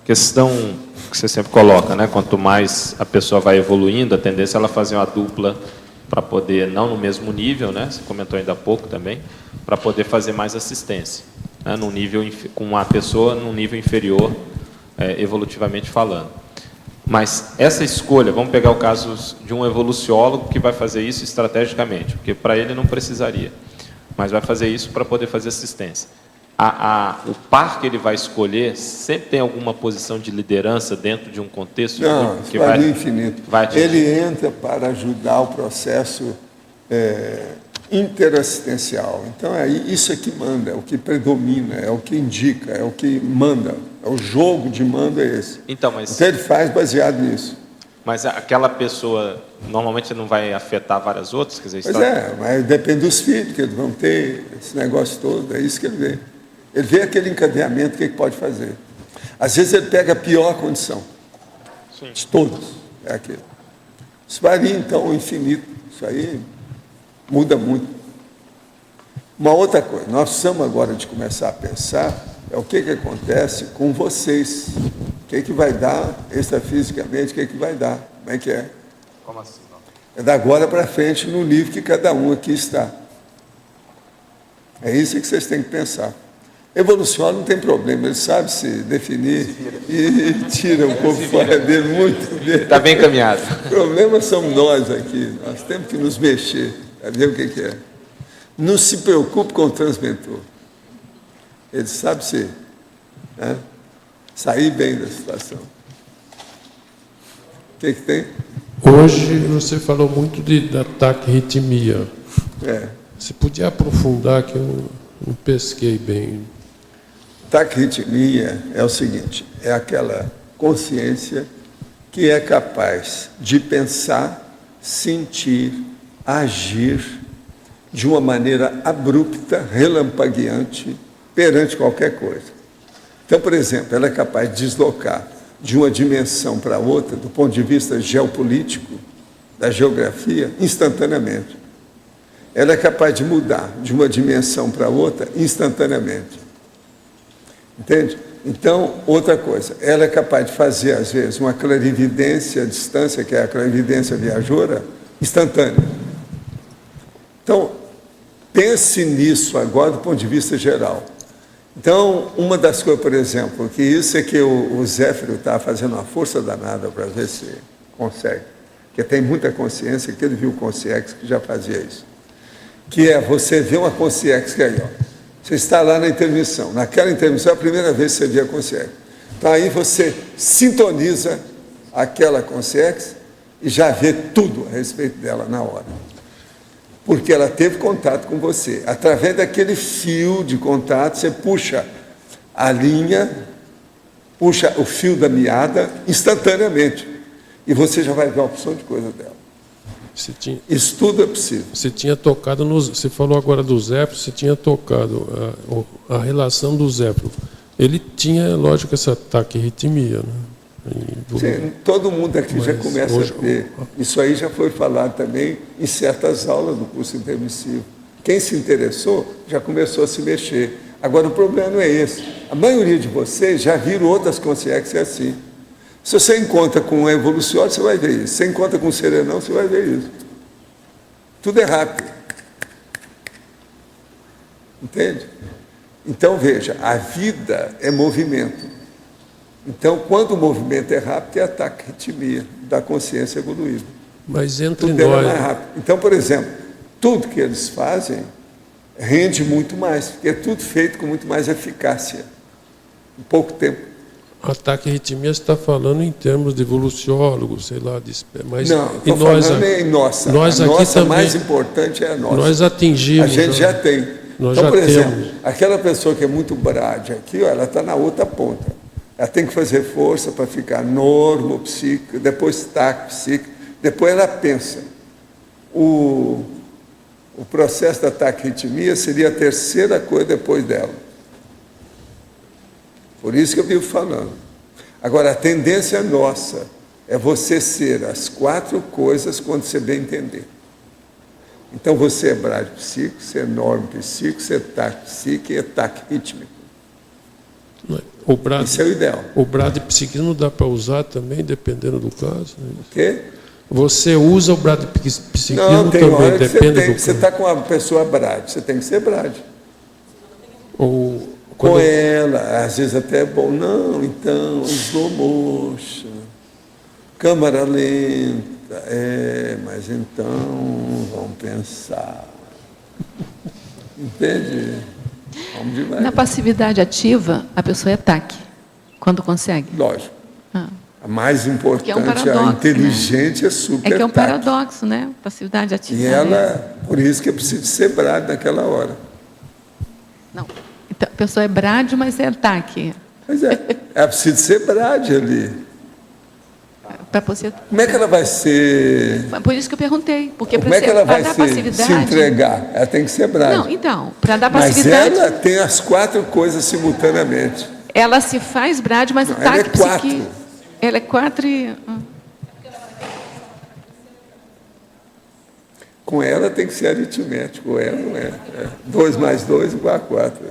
Questão que você sempre coloca, né? Quanto mais a pessoa vai evoluindo, a tendência é ela fazer uma dupla para poder, não no mesmo nível, né? Você comentou ainda há pouco também, para poder fazer mais assistência, né? Num nível, com uma pessoa num nível inferior, evolutivamente falando. Mas essa escolha, vamos pegar o caso de um evoluciólogo que vai fazer isso estrategicamente, porque para ele não precisaria, mas vai fazer isso para poder fazer assistência. O par que ele vai escolher sempre tem alguma posição de liderança dentro de um contexto? Não, que vai infinito. Vai ele entra para ajudar o processo interassistencial. Então, isso é que manda, é o que predomina, é o que indica, é o que manda. O jogo de mando é esse. Então ele faz baseado nisso. Mas aquela pessoa, normalmente, não vai afetar várias outras? Quer dizer, mas depende dos filhos que eles vão ter, esse negócio todo, é isso que ele vê. Ele vê aquele encadeamento, o que ele pode fazer. Às vezes ele pega a pior condição. Sim. De todos. É aquilo. Isso varia, então, ao infinito. Isso aí muda muito. Uma outra coisa, nós precisamos agora de começar a pensar o que acontece com vocês. O que vai dar, extrafisicamente, o que vai dar. Como é que é? Como assim? Não? É da agora para frente, no nível que cada um aqui está. É isso que vocês têm que pensar. Evolucionário não tem problema, ele sabe se definir e tira um pouco fora dele, muito dele. Está bem encaminhado. O problema somos nós aqui, nós temos que nos mexer, para ver o que é. Não se preocupe com o transmentor. Ele sabe sair bem da situação. O que tem? Hoje você falou muito da taquirritmia. Você podia aprofundar, que eu não pesquei bem. Taquirritmia é o seguinte, é aquela consciência que é capaz de pensar, sentir, agir de uma maneira abrupta, relampagueante, perante qualquer coisa. Então, por exemplo, ela é capaz de deslocar de uma dimensão para outra, do ponto de vista geopolítico, da geografia, instantaneamente. Ela é capaz de mudar de uma dimensão para outra instantaneamente. Entende? Então, outra coisa, ela é capaz de fazer, às vezes, uma clarividência à distância, que é a clarividência viajoura, instantânea. Então, pense nisso agora do ponto de vista geral. Então, uma das coisas, por exemplo, que isso é que o Zéfiro está fazendo uma força danada para ver se consegue, porque tem muita consciência, que ele viu o Consciex que já fazia isso, que é você ver uma Consciex que aí, ó, você está lá na intermissão, naquela intermissão é a primeira vez que você vê a Consciex. Então aí você sintoniza aquela Consciex e já vê tudo a respeito dela na hora. Porque ela teve contato com você. Através daquele fio de contato, você puxa a linha, puxa o fio da meada instantaneamente. E você já vai ver uma opção de coisa dela. Isso tudo é possível. Você tinha tocado, você falou agora do Zéfiro, você tinha tocado a relação do Zéfiro. Ele tinha, lógico, essa taquirritmia, né? Sim, todo mundo aqui já começa a ter. Isso aí já foi falado também em certas aulas do curso intermissivo. Quem se interessou já começou a se mexer. Agora, o problema não é esse. A maioria de vocês já viram outras consciências assim. Se você encontra com um evoluciório, você vai ver isso. Se você encontra com um serenão, você vai ver isso. Tudo é rápido. Entende? Então, veja, a vida é movimento. Então, quando o movimento é rápido, é a taquirritmia da consciência evoluída. Mas entre tudo nós... é mais rápido. Então, por exemplo, tudo que eles fazem rende muito mais, porque é tudo feito com muito mais eficácia, em pouco tempo. A taquirritmia você está falando em termos de evoluciólogo, sei lá, mas não, estou falando em nossa. Nós a aqui nossa também, mais importante é a nossa. Nós atingimos. A gente já tem. Nós então, já por exemplo, temos. aquela pessoa que é muito brádia aqui, ó, ela está na outra ponta. Ela tem que fazer força para ficar normopsíquica, depois taquipsíquica, depois ela pensa. O processo da taquirritmia seria a terceira coisa depois dela. Por isso que eu vivo falando. Agora, a tendência nossa é você ser as 4 coisas quando você bem entender. Então, você é bradipsíquico, você é normpsíquico, você é taquipsíquico e é taquirrítmico. Isso é o ideal. O bradipsiquismo dá para usar também, dependendo do caso? O quê? Você usa o bradipsiquismo não, tem também, hora que depende do caso. Você está com uma pessoa brade, você tem que ser brade. Quando... Com ela, às vezes até é bom. Não, então, slow motion, câmara lenta. Mas então, vamos pensar. Entende? Vamos devagar. Na passividade ativa, a pessoa é taque, quando consegue. Lógico. A mais importante, paradoxo, a inteligente, né? é super É que é um taque. paradoxo, né? Passividade ativa. E ela, por isso que é preciso ser brade naquela hora. Não. Então, a pessoa é brade, mas é taque. Pois é preciso ser brade ali. Para você... Como é que ela vai ser... Por isso que eu perguntei. Porque como é que ela vai dar se passividade... entregar? Ela tem que ser brade. Não, então, para dar passividade... Mas ela tem as 4 coisas simultaneamente. Ela se faz brade, mas não, o taque ela é 4. Ela é 4 e... Com ela tem que ser aritmético. Com ela não é. 2 mais 2 igual a 4.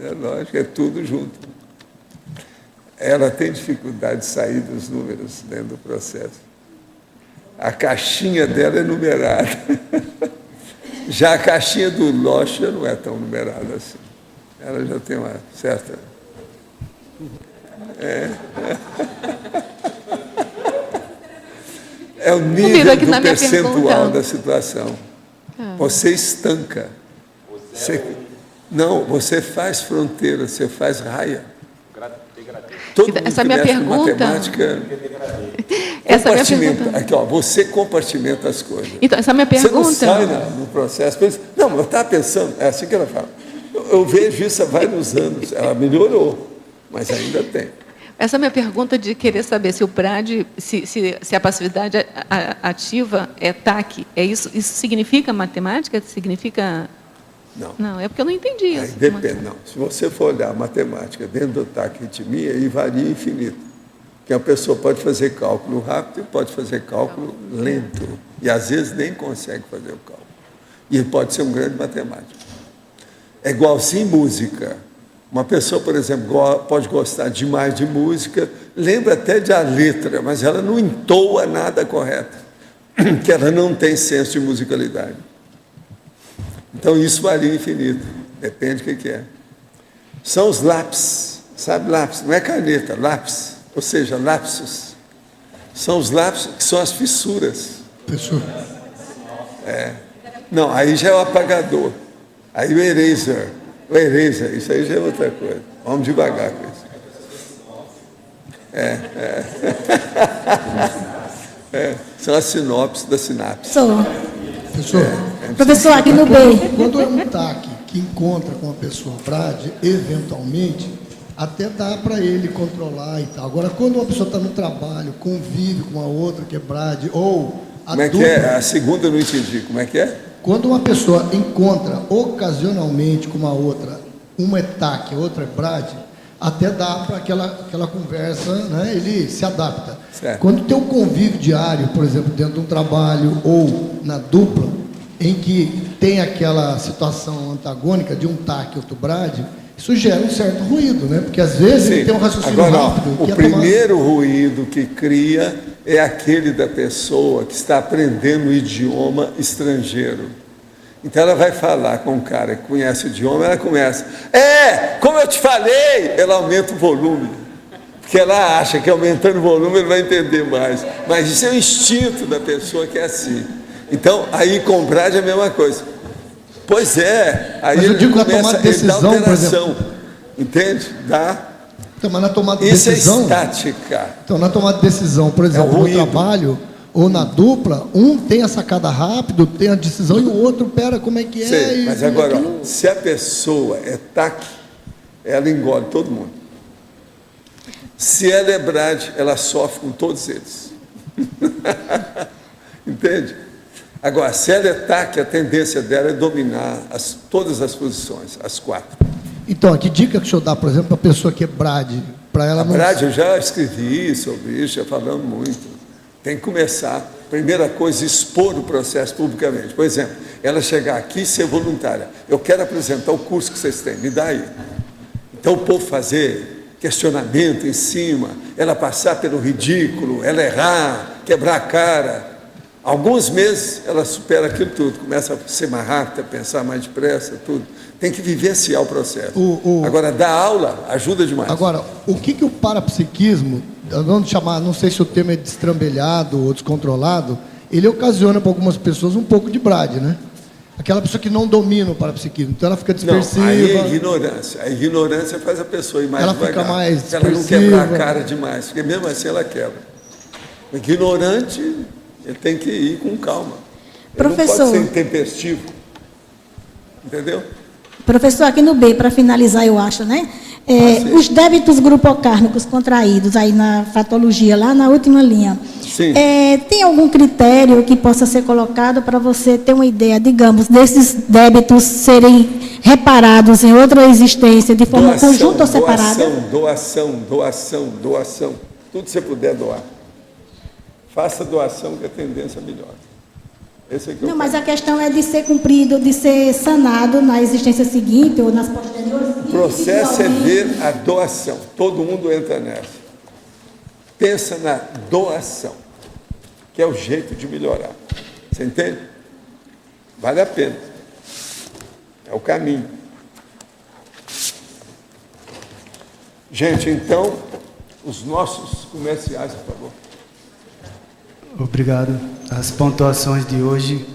É lógico, é tudo junto. Ela tem dificuldade de sair dos números dentro do processo. A caixinha dela é numerada. Já a caixinha do Locha não é tão numerada assim. Ela já tem uma certa... É o nível do percentual da situação. Você estanca. Você faz fronteira, você faz raia. Todo mundo essa minha pergunta... matemática... Compartimenta. Aqui, ó, você compartimenta as coisas. Então, essa minha pergunta... Você não sai no processo. Não, mas eu estava pensando... É assim que ela fala. Eu vejo isso há vários anos. Ela melhorou, mas ainda tem. Essa minha pergunta de querer saber se o PRAD, se a passividade ativa é TAC, é isso? Isso significa matemática? Significa... Não, é porque eu não entendi isso. Depende, não. Se você for olhar a matemática dentro do taquirritmia, aí varia infinito. Porque a pessoa pode fazer cálculo rápido e pode fazer cálculo lento. E às vezes nem consegue fazer o cálculo. E ele pode ser um grande matemático. É igualzinho música. Uma pessoa, por exemplo, pode gostar demais de música, lembra até de a letra, mas ela não entoa nada correto. que ela não tem senso de musicalidade. Então, isso varia infinito. Depende do que é. São os lápis. Sabe lápis? Não é caneta, lápis. Ou seja, lapsos. São os lapsos que são as fissuras. Fissura. Não, aí já é o apagador. Aí o eraser. O eraser, isso aí já é outra coisa. Vamos devagar com isso. São as sinopses da sinapse. Professor, aqui no B. Quando é um TAC que encontra com a pessoa BRAD, eventualmente, até dá para ele controlar e tal. Agora, quando uma pessoa está no trabalho, convive com a outra que é BRAD, ou a Como é que é? A segunda eu não entendi. Como é que é? Quando uma pessoa encontra ocasionalmente com uma outra, uma é TAC, outra é BRAD, até dá para aquela conversa, né? Ele se adapta. Certo. Quando tem um convívio diário, por exemplo, dentro de um trabalho ou na dupla, em que tem aquela situação antagônica de um TAC e outro BRAD, isso gera um certo ruído, né? Porque às vezes ele tem um raciocínio Agora, rápido. o primeiro ruído que cria é aquele da pessoa que está aprendendo um idioma estrangeiro. Então ela vai falar com um cara que conhece o idioma, ela começa, como eu te falei, ela aumenta o volume. Porque ela acha que aumentando o volume ele vai entender mais. Mas isso é o instinto da pessoa que é assim. Então, aí com o BRAD é a mesma coisa. Pois é, aí mas eu digo ele começa a tomada de decisão, por por exemplo. Entende? Dá. Então, mas na tomada de Isso decisão. é estática. Então, na tomada de decisão, por exemplo, no trabalho ou na dupla, um tem a sacada rápido, tem a decisão, e o outro, como é que é? Sei, mas agora, ó, se a pessoa é TAC, ela engole todo mundo. Se ela é BRAD, ela sofre com todos eles. Entende? Agora, se ela é TAC, a tendência dela é dominar todas as posições, as 4. Então, que dica que o senhor dá, por exemplo, para a pessoa que é BRAD? Para ela não... BRAD, eu já escrevi sobre isso, já falando muito. Tem que começar, primeira coisa, expor o processo publicamente. Por exemplo, ela chegar aqui e ser voluntária. Eu quero apresentar o curso que vocês têm, me dá aí. Então, o povo fazer questionamento em cima, ela passar pelo ridículo, ela errar, quebrar a cara. Alguns meses ela supera aquilo tudo, começa a ser mais rápida, pensar mais depressa, tudo. Tem que vivenciar o processo. Agora, dar aula ajuda demais. Agora, o que o parapsiquismo, vamos chamar, não sei se o termo é destrambelhado ou descontrolado, ele ocasiona para algumas pessoas um pouco de BRAD, né? Aquela pessoa que não domina o parapsiquismo, então ela fica dispersiva. Não, aí é ignorância. A ignorância faz a pessoa ir mais ela devagar. Fica mais se ela não quebrar a cara demais, porque mesmo assim ela quebra. O ignorante, ele tem que ir com calma. Professor, ele não pode ser intempestivo. Entendeu? Professor, aqui no B, para finalizar, eu acho, né? Os débitos grupocármicos contraídos aí na fatologia, lá na última linha. Sim. Tem algum critério que possa ser colocado para você ter uma ideia, digamos, desses débitos serem reparados em outra existência de forma conjunta ou separada? Doação. Tudo que você puder doar. Faça doação, que a tendência melhora. Não, mas a questão é de ser cumprido, de ser sanado na existência seguinte ou nas posteriores. O processo é ver a doação. Todo mundo entra nessa. Pensa na doação, que é o jeito de melhorar. Você entende? Vale a pena. É o caminho. Gente, então, os nossos comerciais, por favor. Obrigado. As pontuações de hoje: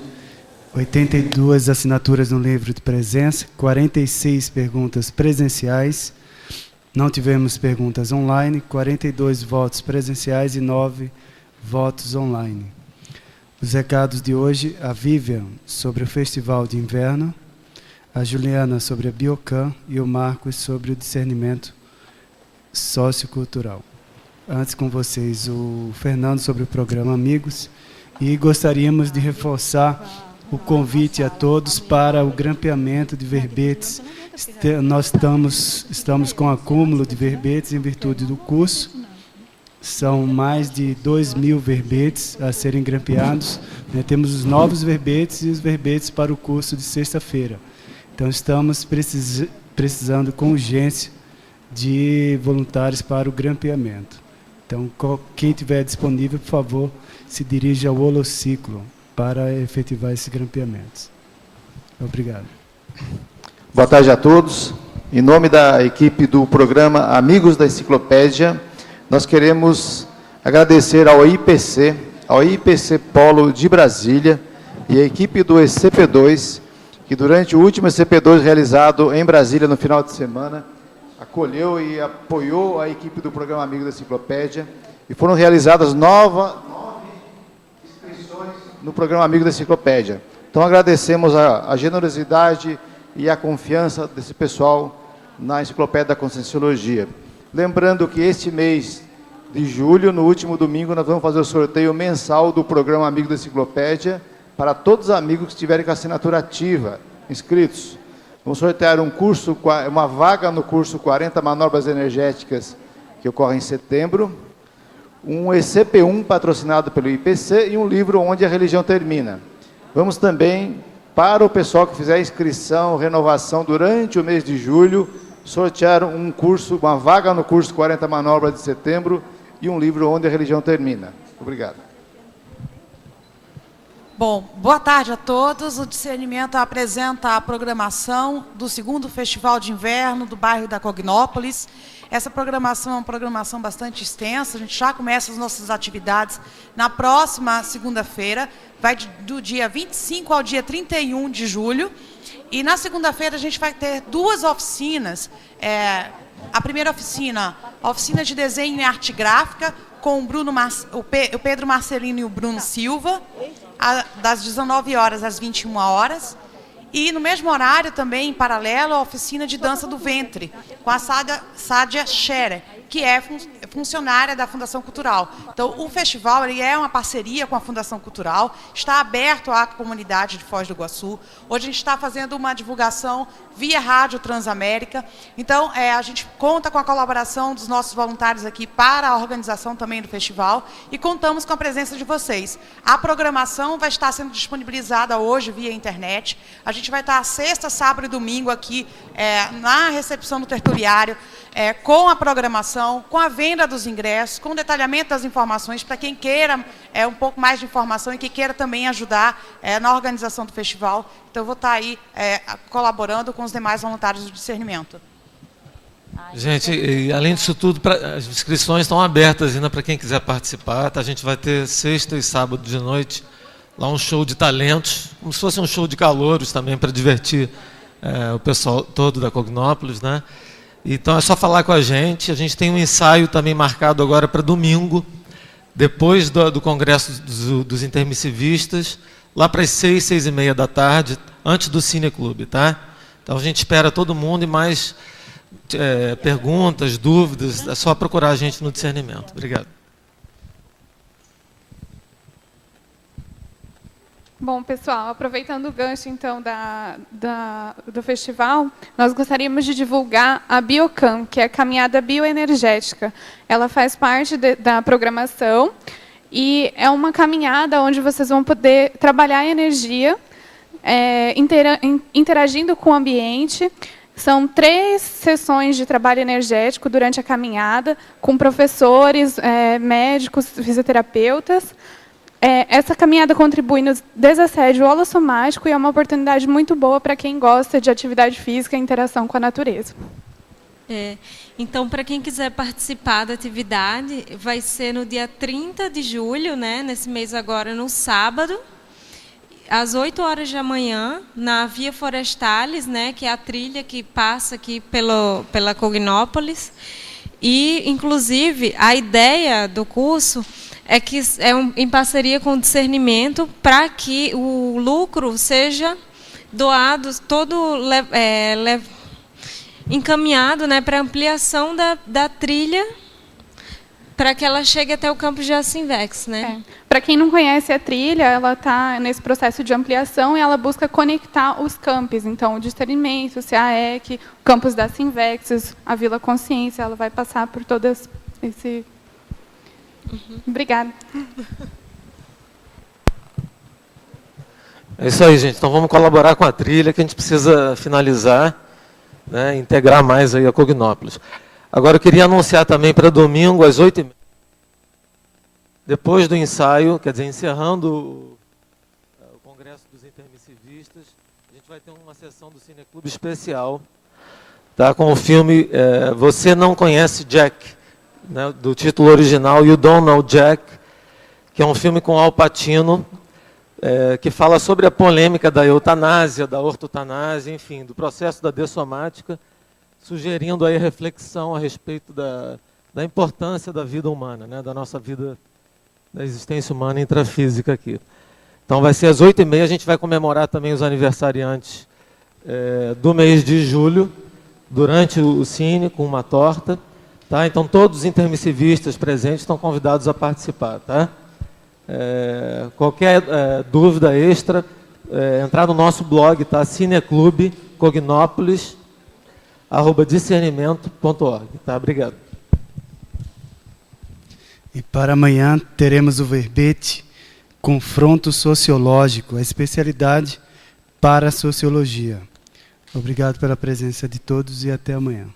82 assinaturas no livro de presença, 46 perguntas presenciais, não tivemos perguntas online, 42 votos presenciais e 9 votos online. Os recados de hoje: a Vivian sobre o Festival de Inverno, a Juliana sobre a Biocan e o Marcos sobre o discernimento sociocultural. Antes com vocês, o Fernando sobre o programa Amigos, e gostaríamos de reforçar o convite a todos para o grampeamento de verbetes. Nós estamos com acúmulo de verbetes em virtude do curso. São mais de 2.000 verbetes a serem grampeados. Temos os novos verbetes e os verbetes para o curso de sexta-feira. Então, estamos precisando com urgência de voluntários para o grampeamento. Então, quem tiver disponível, por favor, se dirige ao holociclo para efetivar esses grampeamentos. Obrigado. Boa tarde a todos. Em nome da equipe do programa Amigos da Enciclopédia, nós queremos agradecer ao IPC Polo de Brasília e a equipe do ECP2, que durante o último ECP2 realizado em Brasília no final de semana, acolheu e apoiou a equipe do programa Amigos da Enciclopédia e foram realizadas 9 inscrições no programa Amigos da Enciclopédia. Então agradecemos a generosidade e a confiança desse pessoal na Enciclopédia da Conscienciologia. Lembrando que este mês de julho, no último domingo, nós vamos fazer o sorteio mensal do programa Amigo da Enciclopédia para todos os amigos que estiverem com a assinatura ativa, inscritos. Vamos sortear uma vaga no curso 40 Manobras Energéticas, que ocorre em setembro, um ECP1 patrocinado pelo IPC e um livro Onde a Religião Termina. Vamos também, para o pessoal que fizer inscrição, renovação durante o mês de julho, sortear uma vaga no curso 40 Manobras de setembro e um livro Onde a Religião Termina. Obrigado. Bom, boa tarde a todos. O Discernimento apresenta a programação do 2º Festival de Inverno do bairro da Cognópolis. Essa programação é uma programação bastante extensa. A gente já começa as nossas atividades na próxima segunda-feira. Vai do dia 25 ao dia 31 de julho. E na segunda-feira a gente vai ter 2 oficinas. A primeira oficina, a oficina de desenho e arte gráfica, com o Pedro Marcelino e o Bruno Silva, das 19 horas às 21 horas. E no mesmo horário também, em paralelo, a oficina de dança do ventre, com a Sádia Scherer, que é funcionária da Fundação Cultural. Então, o festival ele é uma parceria com a Fundação Cultural, está aberto à comunidade de Foz do Iguaçu. Hoje a gente está fazendo uma divulgação via Rádio Transamérica. Então, a gente conta com a colaboração dos nossos voluntários aqui para a organização também do festival e contamos com a presença de vocês. A programação vai estar sendo disponibilizada hoje via internet. A gente vai estar sexta, sábado e domingo aqui na recepção do tertuliário, com a programação, com a venda dos ingressos, com o detalhamento das informações para quem queira um pouco mais de informação e que queira também ajudar na organização do festival. Então, eu vou estar aí colaborando com os demais voluntários do Discernimento. Gente, e além disso tudo, as inscrições estão abertas ainda para quem quiser participar. Tá? A gente vai ter sexta e sábado de noite lá um show de talentos, como se fosse um show de calouros também, para divertir o pessoal todo da Cognópolis, né? Então é só falar com a gente tem um ensaio também marcado agora para domingo, depois do Congresso dos Intermissivistas, lá para as 6, 6h30 da tarde, antes do Cineclube, tá? Então a gente espera todo mundo e mais perguntas, dúvidas, é só procurar a gente no Discernimento. Obrigado. Bom, pessoal, aproveitando o gancho, então, do festival, nós gostaríamos de divulgar a Biocam, que é a caminhada bioenergética. Ela faz parte da programação e é uma caminhada onde vocês vão poder trabalhar a energia, interagindo com o ambiente. São 3 sessões de trabalho energético durante a caminhada, com professores, médicos, fisioterapeutas. Essa caminhada contribui no desassédio holossomático e é uma oportunidade muito boa para quem gosta de atividade física e interação com a natureza. Então, para quem quiser participar da atividade, vai ser no dia 30 de julho, né, nesse mês agora, no sábado, às 8 horas da manhã, na Via Forestalis, né, que é a trilha que passa aqui pela Cognópolis. E, inclusive, a ideia do curso é que em parceria com o Discernimento, para que o lucro seja doado, todo encaminhado, né, para ampliação da trilha, para que ela chegue até o campus de Acinvex, né? Para quem não conhece a trilha, ela está nesse processo de ampliação e ela busca conectar os campos. Então, o Discernimento, o CAEC, o campus da Acinvex, a Vila Consciência, ela vai passar por todas esse... Obrigada. É isso aí, gente. Então vamos colaborar com a trilha, que a gente precisa finalizar, né, integrar mais aí a Cognópolis. Agora eu queria anunciar também para domingo, às 8h30. depois do ensaio, quer dizer, encerrando o Congresso dos Intermissivistas, a gente vai ter uma sessão do Cineclube especial, tá, com o filme Você Não Conhece Jack, né, do título original You Don't Know Jack, que é um filme com Al Pacino, que fala sobre a polêmica da eutanásia, da ortotanásia, enfim, do processo da dessomática, sugerindo aí reflexão a respeito da importância da vida humana, né, da nossa vida, da existência humana intrafísica aqui. Então vai ser às 8h30, a gente vai comemorar também os aniversariantes do mês de julho, durante o Cine, com uma torta. Tá? Então todos os intermissivistas presentes estão convidados a participar. Tá? Qualquer dúvida extra, entrar no nosso blog, tá? Cineclube Cognópolis @discernimento.org. Tá? Obrigado. E para amanhã teremos o verbete Confronto Sociológico, a especialidade para a sociologia. Obrigado pela presença de todos e até amanhã.